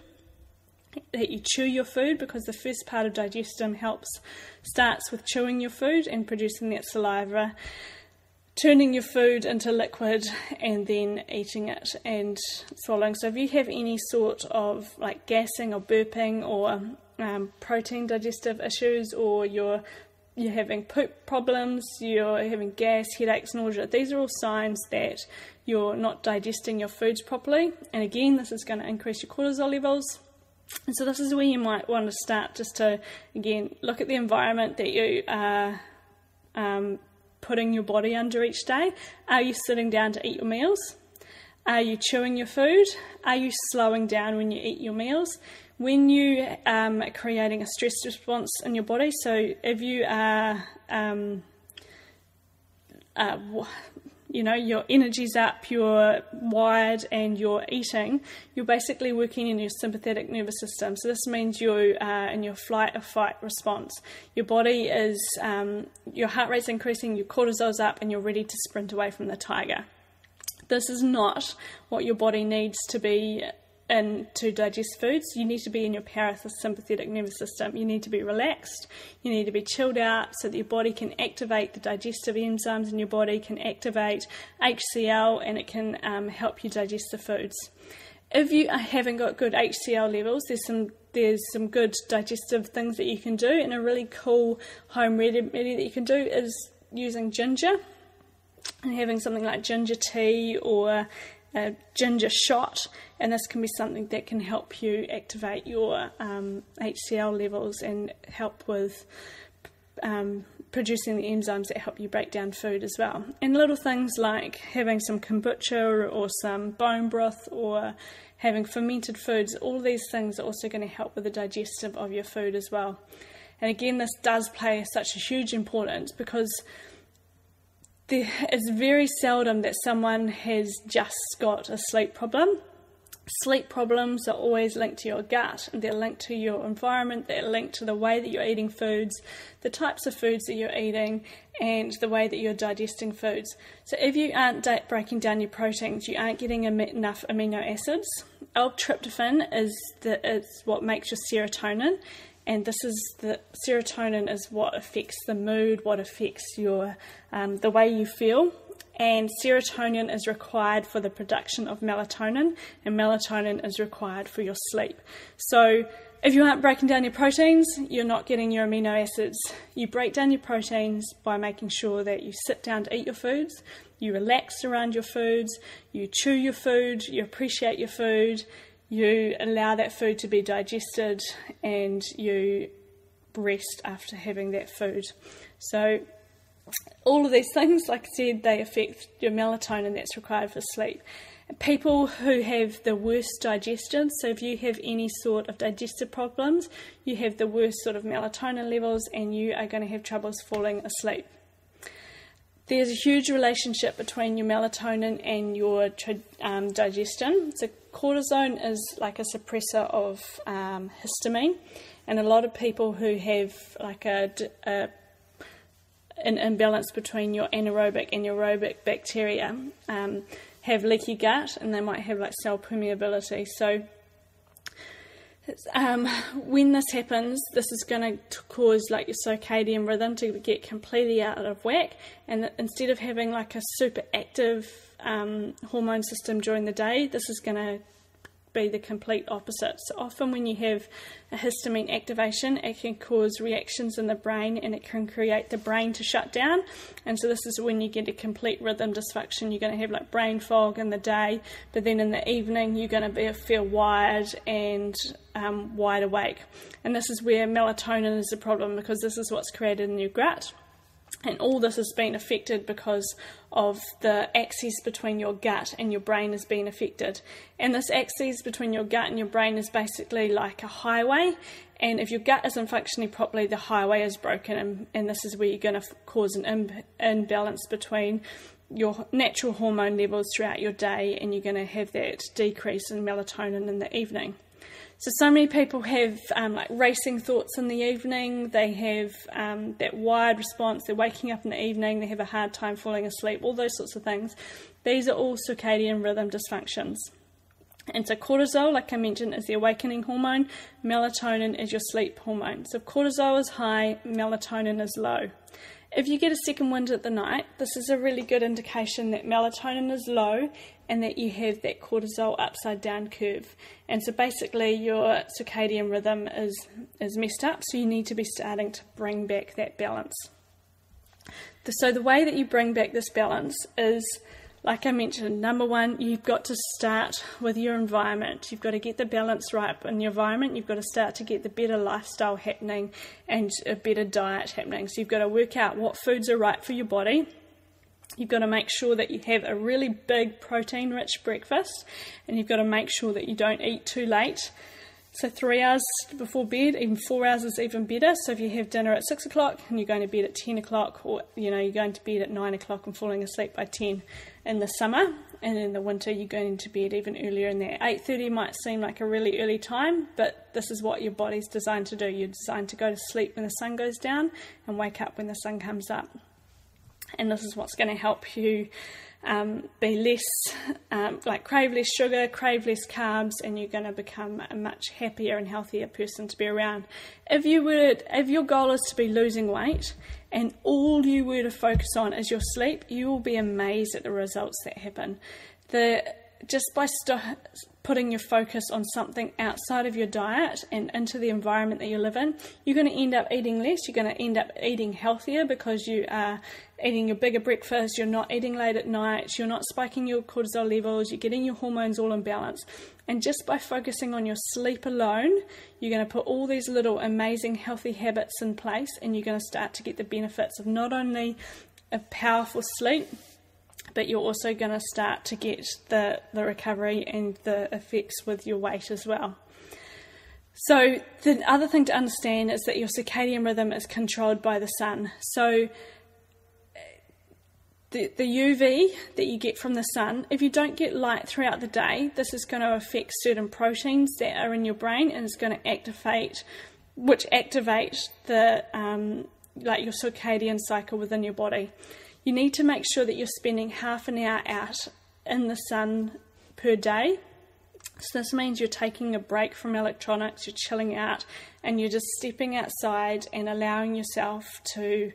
S2: that you chew your food, because the first part of digestion starts with chewing your food and producing that saliva, turning your food into liquid, and then eating it and swallowing. So if you have any sort of like gassing or burping or protein digestive issues, or you're having poop problems, you're having gas, headaches, nausea, these are all signs that you're not digesting your foods properly. And again, this is going to increase your cortisol levels. And so this is where you might want to start, just to, again, look at the environment that you are putting your body under each day. Are you sitting down to eat your meals? Are you chewing your food? Are you slowing down when you eat your meals? When you are creating a stress response in your body, so if you are, your energy's up, you're wired, and you're eating, you're basically working in your sympathetic nervous system. So this means you are in your flight or fight response. Your body is, your heart rate's increasing, your cortisol's up, and you're ready to sprint away from the tiger. This is not what your body needs to be in to digest foods. You need to be in your parasympathetic nervous system. You need to be relaxed. You need to be chilled out so that your body can activate the digestive enzymes in your body, can activate HCl, and it can help you digest the foods. If you haven't got good HCl levels, there's some good digestive things that you can do, and a really cool home remedy that you can do is using ginger and having something like ginger tea, or a ginger shot, and this can be something that can help you activate your HCl levels and help with producing the enzymes that help you break down food as well. And little things like having some kombucha or some bone broth or having fermented foods, all these things are also going to help with the digestive of your food as well. And again, this does play such a huge importance because it's very seldom that someone has just got a sleep problem. Sleep problems are always linked to your gut, they're linked to your environment, they're linked to the way that you're eating foods, the types of foods that you're eating, and the way that you're digesting foods. So if you aren't breaking down your proteins, you aren't getting enough amino acids. L-tryptophan is what makes your serotonin, and the serotonin is what affects the mood, what affects your the way you feel. And serotonin is required for the production of melatonin, and melatonin is required for your sleep. So if you aren't breaking down your proteins, you're not getting your amino acids. You break down your proteins by making sure that you sit down to eat your foods, you relax around your foods, you chew your food, you appreciate your food, you allow that food to be digested, and you rest after having that food. So all of these things, like I said, they affect your melatonin that's required for sleep. People who have the worst digestion, so if you have any sort of digestive problems, you have the worst sort of melatonin levels and you are going to have troubles falling asleep. There's a huge relationship between your melatonin and your digestion. So cortisone is like a suppressor of histamine, and a lot of people who have like an imbalance between your anaerobic and aerobic bacteria have leaky gut, and they might have like cell permeability. So when this happens, this is going to cause like your circadian rhythm to get completely out of whack, and instead of having like a super active hormone system during the day, this is going to be the complete opposite. So often when you have a histamine activation, it can cause reactions in the brain, and it can create the brain to shut down, and so this is when you get a complete rhythm dysfunction. You're going to have like brain fog in the day, but then in the evening you're going to feel wired and wide awake, and this is where melatonin is a problem, because this is what's created in your gut. And all this has been affected because of the axis between your gut and your brain has been affected. And this axis between your gut and your brain is basically like a highway. And if your gut isn't functioning properly, the highway is broken. And this is where you're going to cause an imbalance between your natural hormone levels throughout your day, and you're going to have that decrease in melatonin in the evening. So many people have like racing thoughts in the evening, they have that wired response, they're waking up in the evening, they have a hard time falling asleep, all those sorts of things. These are all circadian rhythm dysfunctions. And so cortisol, like I mentioned, is the awakening hormone, melatonin is your sleep hormone. So if cortisol is high, melatonin is low. If you get a second wind at the night, this is a really good indication that melatonin is low and that you have that cortisol upside down curve. And so basically your circadian rhythm is messed up, so you need to be starting to bring back that balance. So the way that you bring back this balance is, like I mentioned, number one, you've got to start with your environment. You've got to get the balance right in your environment. You've got to start to get the better lifestyle happening and a better diet happening. So you've got to work out what foods are right for your body. You've got to make sure that you have a really big protein-rich breakfast, and you've got to make sure that you don't eat too late. So 3 hours before bed, even 4 hours is even better. So if you have dinner at 6 o'clock and you're going to bed at 10 o'clock, or you're going to bed at 9 o'clock and falling asleep by 10 in the summer, and in the winter you're going to bed even earlier in there. 8:30 might seem like a really early time, but this is what your body's designed to do. You're designed to go to sleep when the sun goes down and wake up when the sun comes up. And this is what's going to help you be less, crave less sugar, crave less carbs, and you're going to become a much happier and healthier person to be around. If your goal is to be losing weight and all you were to focus on is your sleep, you will be amazed at the results that happen. The just by putting your focus on something outside of your diet and into the environment that you live in, you're going to end up eating less, you're going to end up eating healthier because you are eating your bigger breakfast, you're not eating late at night, you're not spiking your cortisol levels, you're getting your hormones all in balance. And just by focusing on your sleep alone, you're going to put all these little amazing healthy habits in place, and you're going to start to get the benefits of not only a powerful sleep, but you're also going to start to get the recovery and the effects with your weight as well. So the other thing to understand is that your circadian rhythm is controlled by the sun. So the UV that you get from the sun, if you don't get light throughout the day, this is going to affect certain proteins that are in your brain, and it's going to activate the like your circadian cycle within your body. You need to make sure that you're spending half an hour out in the sun per day. So this means you're taking a break from electronics, you're chilling out, and you're just stepping outside and allowing yourself to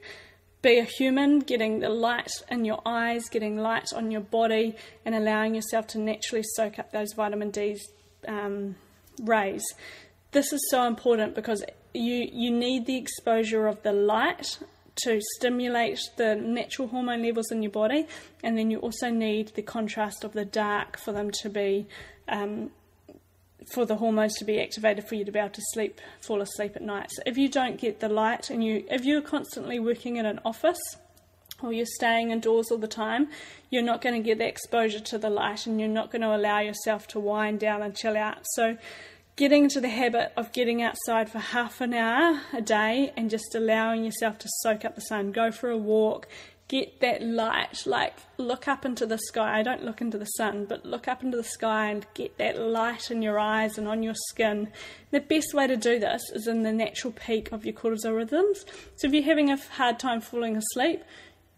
S2: be a human, getting the light in your eyes, getting light on your body, and allowing yourself to naturally soak up those vitamin D rays. This is so important because you need the exposure of the light to stimulate the natural hormone levels in your body, and then you also need the contrast of the dark for them to be for the hormones to be activated for you to be able to fall asleep at night. So if you don't get the light, and if you're constantly working in an office or you're staying indoors all the time, you're not going to get the exposure to the light, and you're not going to allow yourself to wind down and chill out. So getting into the habit of getting outside for half an hour a day and just allowing yourself to soak up the sun, go for a walk, get that light, like look up into the sky. Don't look into the sun, but look up into the sky and get that light in your eyes and on your skin. The best way to do this is in the natural peak of your cortisol rhythms. So if you're having a hard time falling asleep,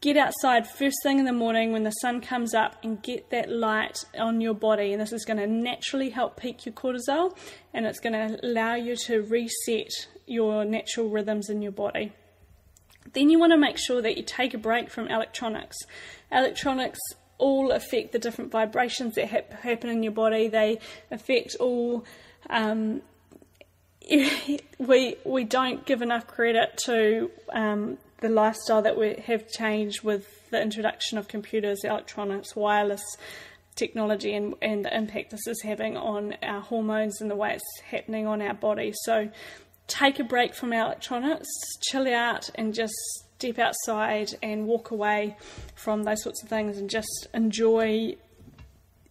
S2: get outside first thing in the morning when the sun comes up and get that light on your body, and this is going to naturally help peak your cortisol, and it's going to allow you to reset your natural rhythms in your body. Then you want to make sure that you take a break from electronics. Electronics all affect the different vibrations that happen in your body. They affect all we don't give enough credit to the lifestyle that we have changed with the introduction of computers, electronics, wireless technology, and the impact this is having on our hormones and the way it's happening on our body. So take a break from electronics, chill out, and just step outside and walk away from those sorts of things and just enjoy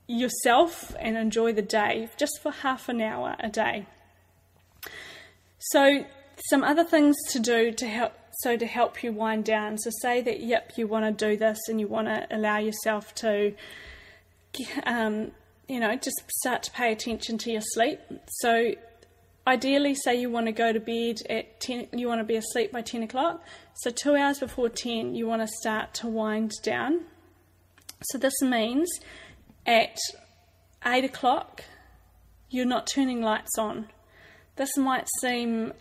S2: yourself and enjoy the day just for half an hour a day. So some other things to do to help you wind down. So say that, you want to do this and you want to allow yourself to, just start to pay attention to your sleep. So ideally, say you want to go to bed at 10, you want to be asleep by 10 o'clock. So 2 hours before 10, you want to start to wind down. So this means at 8 o'clock, you're not turning lights on. This might seem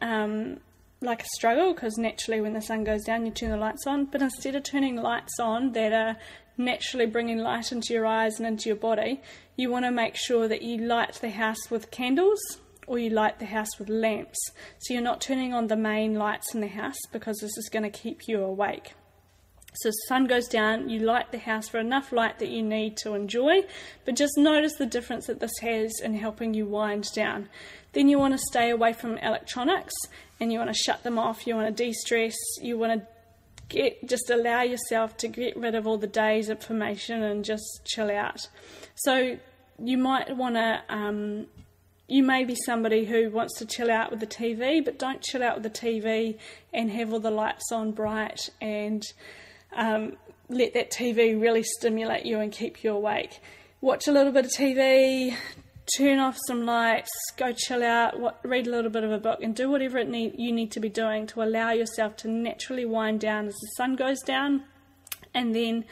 S2: like a struggle, because naturally when the sun goes down you turn the lights on, but instead of turning lights on that are naturally bringing light into your eyes and into your body, you want to make sure that you light the house with candles or you light the house with lamps. So you're not turning on the main lights in the house, because this is going to keep you awake. So as the sun goes down, you light the house for enough light that you need to enjoy, but just notice the difference that this has in helping you wind down. Then you want to stay away from electronics, and you want to shut them off, you want to de-stress, you want to just allow yourself to get rid of all the day's information and just chill out. So you might want to, you may be somebody who wants to chill out with the TV, but don't chill out with the TV and have all the lights on bright and let that TV really stimulate you and keep you awake. Watch a little bit of TV, turn off some lights, go chill out, read a little bit of a book, and do whatever you need to be doing to allow yourself to naturally wind down as the sun goes down. And then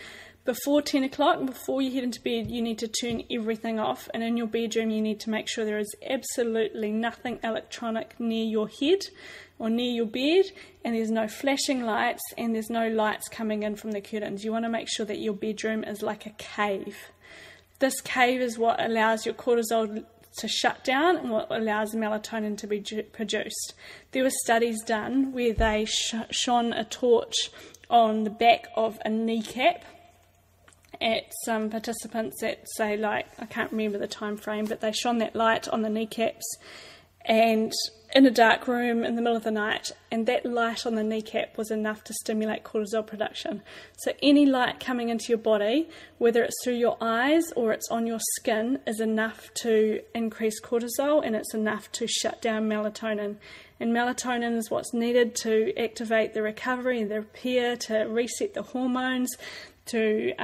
S2: before 10 o'clock, before you head into bed, you need to turn everything off, and in your bedroom you need to make sure there is absolutely nothing electronic near your head or near your bed, and there's no flashing lights and there's no lights coming in from the curtains. You want to make sure that your bedroom is like a cave. This cave is what allows your cortisol to shut down and what allows melatonin to be produced. There were studies done where they shone a torch on the back of a kneecap at some participants at, say, like, I can't remember the time frame, but they shone that light on the kneecaps and in a dark room in the middle of the night, and that light on the kneecap was enough to stimulate cortisol production. So any light coming into your body, whether it's through your eyes or it's on your skin, is enough to increase cortisol, and it's enough to shut down melatonin. And melatonin is what's needed to activate the recovery and the repair, to reset the hormones, to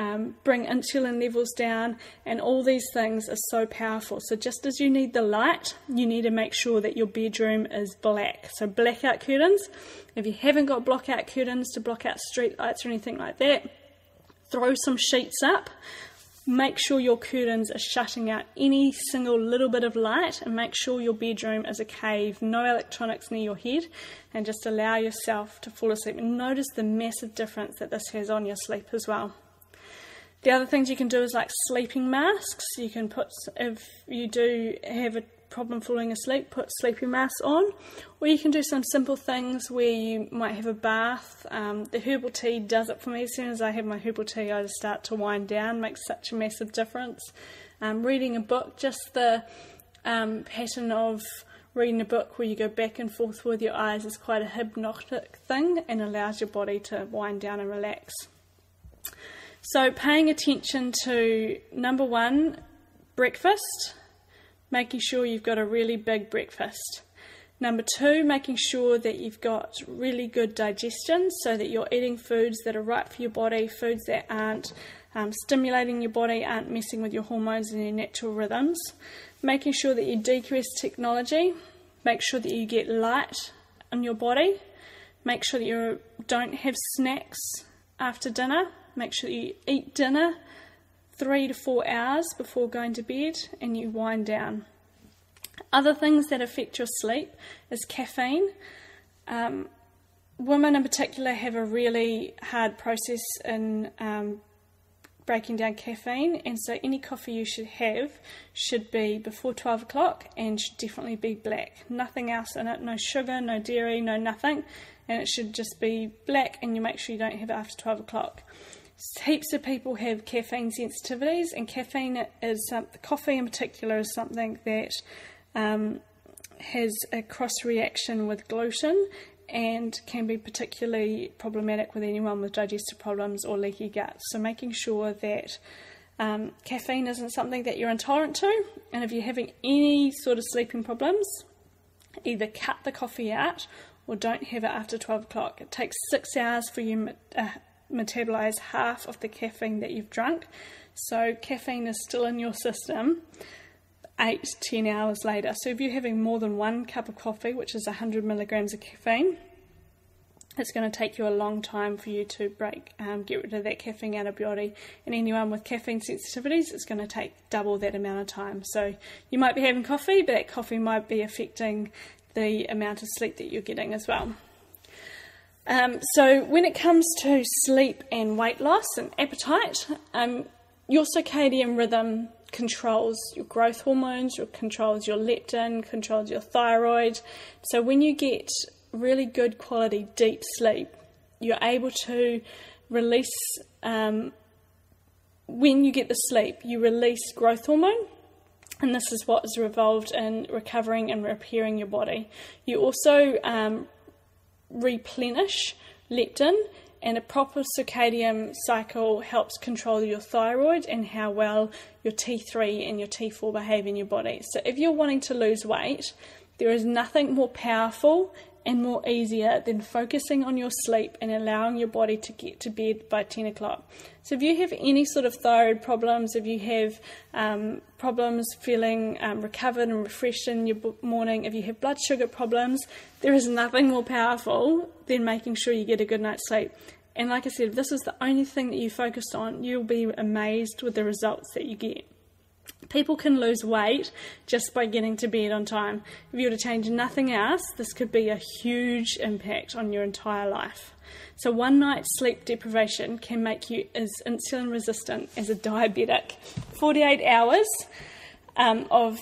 S2: bring insulin levels down, and all these things are so powerful. So just as you need the light, you need to make sure that your bedroom is black. So blackout curtains. If you haven't got blackout curtains to block out street lights or anything like that, throw some sheets up. Make sure your curtains are shutting out any single little bit of light, and make sure your bedroom is a cave, no electronics near your head, and just allow yourself to fall asleep. And notice the massive difference that this has on your sleep as well. The other things you can do is like sleeping masks. You can put, if you do have a problem falling asleep, put sleeping masks on, or you can do some simple things where you might have a bath. The herbal tea does it for me. As soon as I have my herbal tea, I just start to wind down. Makes such a massive difference. Reading a book, just the pattern of reading a book where you go back and forth with your eyes is quite a hypnotic thing and allows your body to wind down and relax. So paying attention to, number one, breakfast, making sure you've got a really big breakfast. Number two, making sure that you've got really good digestion, so that you're eating foods that are right for your body, foods that aren't stimulating your body, aren't messing with your hormones and your natural rhythms. Making sure that you decrease technology, make sure that you get light in your body, make sure that you don't have snacks after dinner, make sure that you eat dinner 3 to 4 hours before going to bed, and you wind down. Other things that affect your sleep is caffeine. Women in particular have a really hard process in breaking down caffeine, and so any coffee you should have should be before 12 o'clock and should definitely be black. Nothing else in it, no sugar, no dairy, no nothing, and it should just be black, and you make sure you don't have it after 12 o'clock. Heaps of people have caffeine sensitivities, and caffeine is, coffee in particular, is something that has a cross reaction with gluten and can be particularly problematic with anyone with digestive problems or leaky gut. So making sure that caffeine isn't something that you're intolerant to, and if you're having any sort of sleeping problems, either cut the coffee out or don't have it after 12 o'clock. It takes 6 hours for you metabolize half of the caffeine that you've drunk, so caffeine is still in your system 8-10 hours later. So if you're having more than 1 cup of coffee, which is 100 milligrams of caffeine, it's going to take you a long time for you to get rid of that caffeine out of your body. And anyone with caffeine sensitivities, it's going to take double that amount of time. So you might be having coffee, but that coffee might be affecting the amount of sleep that you're getting as well. So when it comes to sleep and weight loss and appetite, your circadian rhythm controls your growth hormones, controls your leptin, controls your thyroid. So when you get really good quality deep sleep, you're able to release, when you get the sleep, you release growth hormone. And this is what is involved in recovering and repairing your body. You also replenish leptin, and a proper circadian cycle helps control your thyroid and how well your T3 and your T4 behave in your body. So if you're wanting to lose weight, there is nothing more powerful and more easier than focusing on your sleep and allowing your body to get to bed by 10 o'clock. So if you have any sort of thyroid problems, if you have problems feeling recovered and refreshed in your morning, if you have blood sugar problems, there is nothing more powerful than making sure you get a good night's sleep. And like I said, if this is the only thing that you focused on, you'll be amazed with the results that you get. People can lose weight just by getting to bed on time. If you were to change nothing else, this could be a huge impact on your entire life. So one night's sleep deprivation can make you as insulin resistant as a diabetic. 48 hours of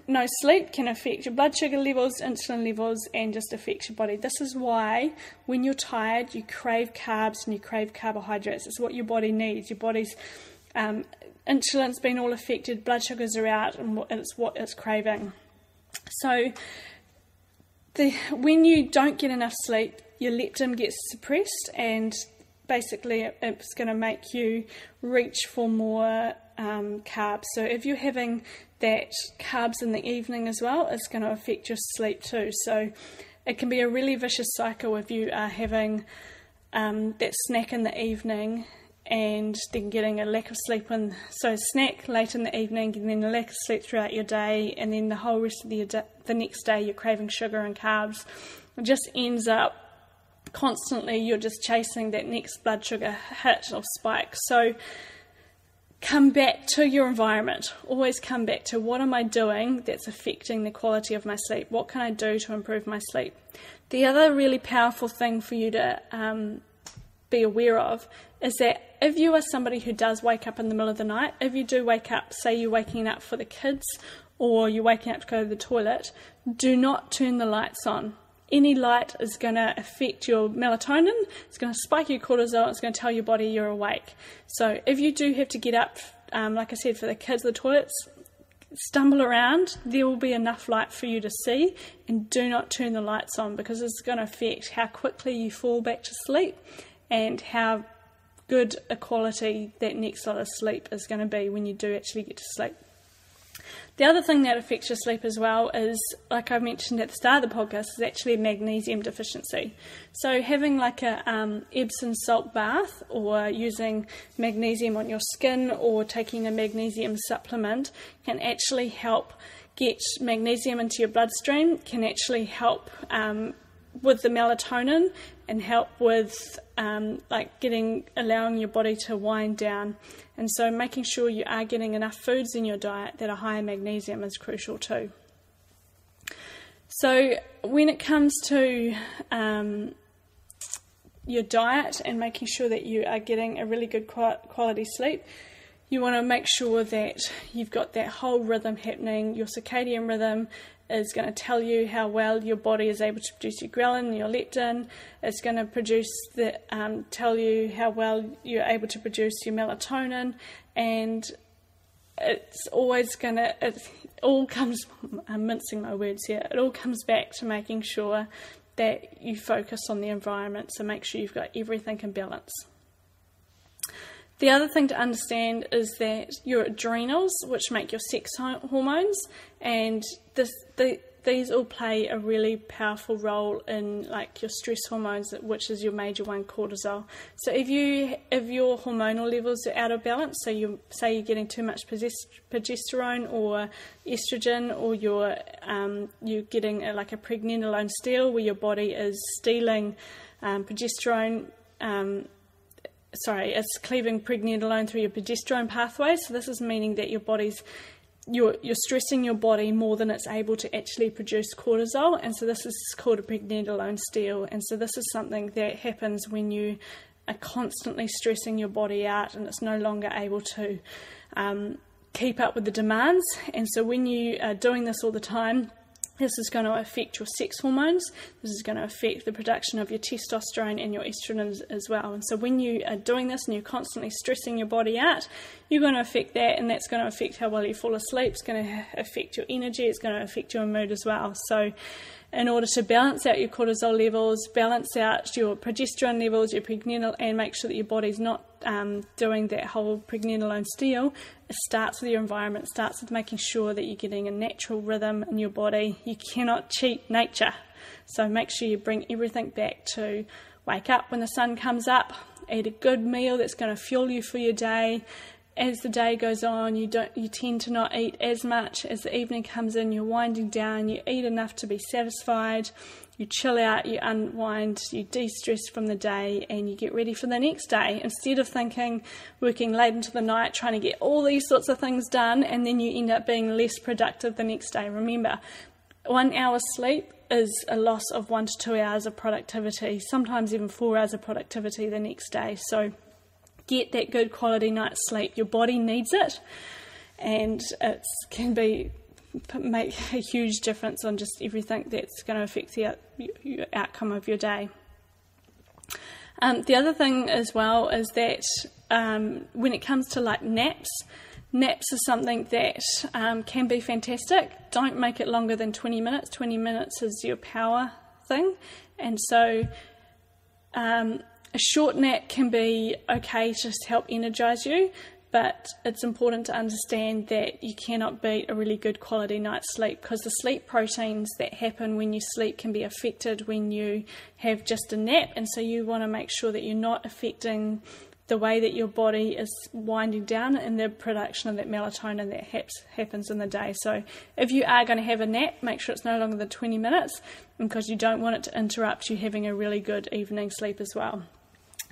S2: no sleep can affect your blood sugar levels, insulin levels, and just affect your body. This is why when you're tired, you crave carbs and you crave carbohydrates. It's what your body needs. Your body's insulin's been all affected, blood sugars are out, and it's what it's craving. So when you don't get enough sleep, your leptin gets suppressed, and basically it's going to make you reach for more carbs. So if you're having that carbs in the evening as well, it's going to affect your sleep too. So it can be a really vicious cycle if you are having that snack in the evening and then getting a lack of sleep so snack late in the evening and then a lack of sleep throughout your day, and then the whole rest of the next day you're craving sugar and carbs. It just ends up constantly you're just chasing that next blood sugar hit or spike. So come back to your environment. Always come back to, what am I doing that's affecting the quality of my sleep? What can I do to improve my sleep? The other really powerful thing for you to be aware of is that if you are somebody who does wake up in the middle of the night, if you do wake up, say you're waking up for the kids or you're waking up to go to the toilet, do not turn the lights on. Any light is going to affect your melatonin, it's going to spike your cortisol, it's going to tell your body you're awake. So if you do have to get up, like I said, for the kids, the toilets, stumble around, there will be enough light for you to see, and do not turn the lights on, because it's going to affect how quickly you fall back to sleep and how good a quality that next lot of sleep is going to be when you do actually get to sleep. The other thing that affects your sleep as well is, like I mentioned at the start of the podcast, is actually magnesium deficiency. So having like a Epsom salt bath, or using magnesium on your skin, or taking a magnesium supplement can actually help get magnesium into your bloodstream, can actually help with the melatonin and help with allowing your body to wind down. And so making sure you are getting enough foods in your diet that are high in magnesium is crucial too. So when it comes to your diet and making sure that you are getting a really good quality sleep, you want to make sure that you've got that whole rhythm happening. Your circadian rhythm is going to tell you how well your body is able to produce your ghrelin and your leptin. It's going to tell you how well you're able to produce your melatonin, and it's always going to, I'm mincing my words here, it all comes back to making sure that you focus on the environment, so make sure you've got everything in balance. The other thing to understand is that your adrenals, which make your sex hormones, and these all play a really powerful role in like your stress hormones, which is your major one, cortisol. So if your hormonal levels are out of balance, so you're getting too much progesterone or estrogen, or you're getting like a pregnenolone steal, where your body is stealing progesterone. It's cleaving pregnenolone through your progesterone pathway. So this is meaning that you're stressing your body more than it's able to actually produce cortisol, and so this is called a pregnenolone steal. And so this is something that happens when you are constantly stressing your body out and it's no longer able to keep up with the demands. And so when you are doing this all the time, this is going to affect your sex hormones. This is going to affect the production of your testosterone and your estrogen as well. And so when you are doing this and you're constantly stressing your body out, you're going to affect that, and that's going to affect how well you fall asleep. It's going to affect your energy. It's going to affect your mood as well. So in order to balance out your cortisol levels, balance out your progesterone levels, your pregnenolone, and make sure that your body's not doing that whole pregnenolone steal, it starts with your environment. It starts with making sure that you're getting a natural rhythm in your body. You cannot cheat nature. So make sure you bring everything back to wake up when the sun comes up, eat a good meal that's going to fuel you for your day, as the day goes on, you tend to not eat as much. As the evening comes in, you're winding down, you eat enough to be satisfied, you chill out, you unwind, you de-stress from the day, and you get ready for the next day. Instead of working late into the night, trying to get all these sorts of things done, and then you end up being less productive the next day. Remember, 1 hour sleep is a loss of 1 to 2 hours of productivity, sometimes even 4 hours of productivity the next day. So get that good quality night's sleep. Your body needs it, and it can make a huge difference on just everything that's going to affect the outcome of your day. The other thing as well is that when it comes to like naps is something that can be fantastic. Don't make it longer than 20 minutes. 20 minutes is your power thing. And so a short nap can be okay to just help energize you, but it's important to understand that you cannot beat a really good quality night's sleep, because the sleep proteins that happen when you sleep can be affected when you have just a nap. And so you want to make sure that you're not affecting the way that your body is winding down and the production of that melatonin that happens in the day. So if you are going to have a nap, make sure it's no longer than 20 minutes, because you don't want it to interrupt you having a really good evening sleep as well.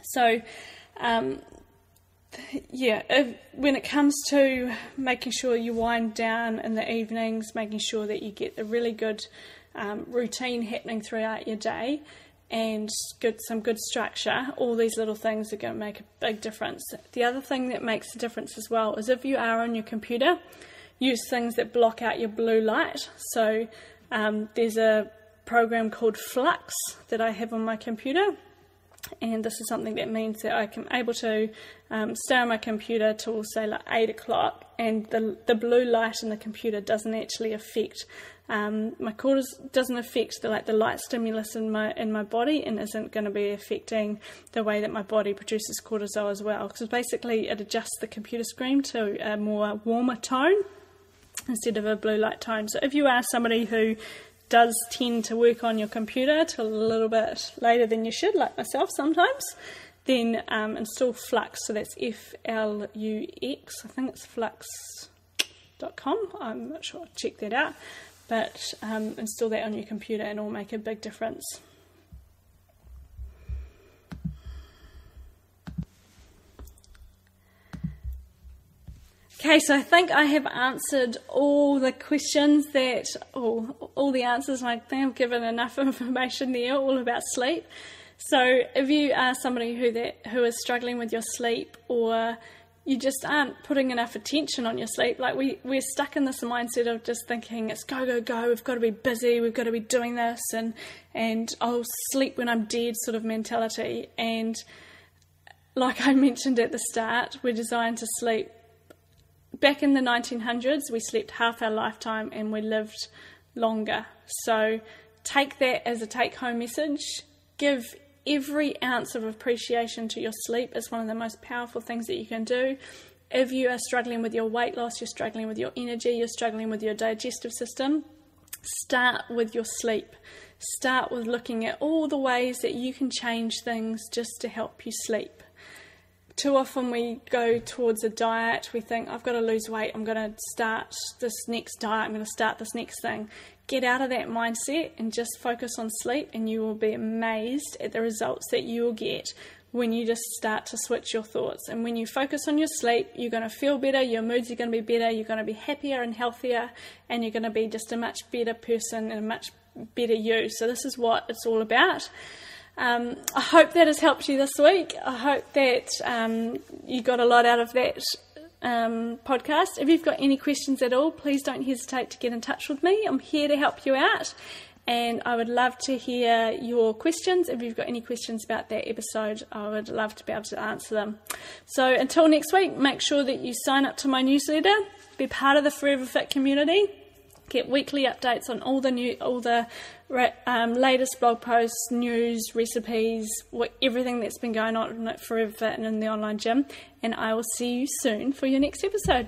S2: So when it comes to making sure you wind down in the evenings, making sure that you get a really good routine happening throughout your day, and some good structure, all these little things are going to make a big difference. The other thing that makes a difference as well is if you are on your computer, use things that block out your blue light. So there's a program called Flux that I have on my computer, and this is something that means that I can able to stay on my computer till say like 8 o'clock, and the blue light in the computer doesn't actually affect my cortisol, doesn't affect the light stimulus in my body, and isn't going to be affecting the way that my body produces cortisol as well, because basically it adjusts the computer screen to a more warmer tone instead of a blue light tone. So if you are somebody who does tend to work on your computer till a little bit later than you should, like myself sometimes, then install Flux. So that's Flux. I think it's flux.com. I'm not sure. Check that out. But install that on your computer and it will make a big difference. Okay, so I think I have answered all the questions all the answers. I think I've given enough information there all about sleep. So if you are somebody who is struggling with your sleep, or you just aren't putting enough attention on your sleep, like we're stuck in this mindset of just thinking it's go, go, go, we've got to be busy, we've got to be doing this, and I'll sleep when I'm dead sort of mentality. And like I mentioned at the start, we're designed to sleep. Back in the 1900s, we slept half our lifetime and we lived longer. So take that as a take-home message. Give every ounce of appreciation to your sleep. It's one of the most powerful things that you can do. If you are struggling with your weight loss, you're struggling with your energy, you're struggling with your digestive system, start with your sleep. Start with looking at all the ways that you can change things just to help you sleep. Too often we go towards a diet, we think, I've got to lose weight, I'm going to start this next diet, I'm going to start this next thing. Get out of that mindset and just focus on sleep, and you will be amazed at the results that you will get when you just start to switch your thoughts. And when you focus on your sleep, you're going to feel better, your moods are going to be better, you're going to be happier and healthier, and you're going to be just a much better person and a much better you. So this is what it's all about. I hope that has helped you this week. I hope that you got a lot out of that podcast. If you've got any questions at all, please don't hesitate to get in touch with me. I'm here to help you out, and I would love to hear your questions. If you've got any questions about that episode, I would love to be able to answer them. So until next week, make sure that you sign up to my newsletter, be part of the Forever Fit community, get weekly updates on all the latest blog posts, news, recipes, everything that's been going on at Forever Fit and in the online gym. And I will see you soon for your next episode.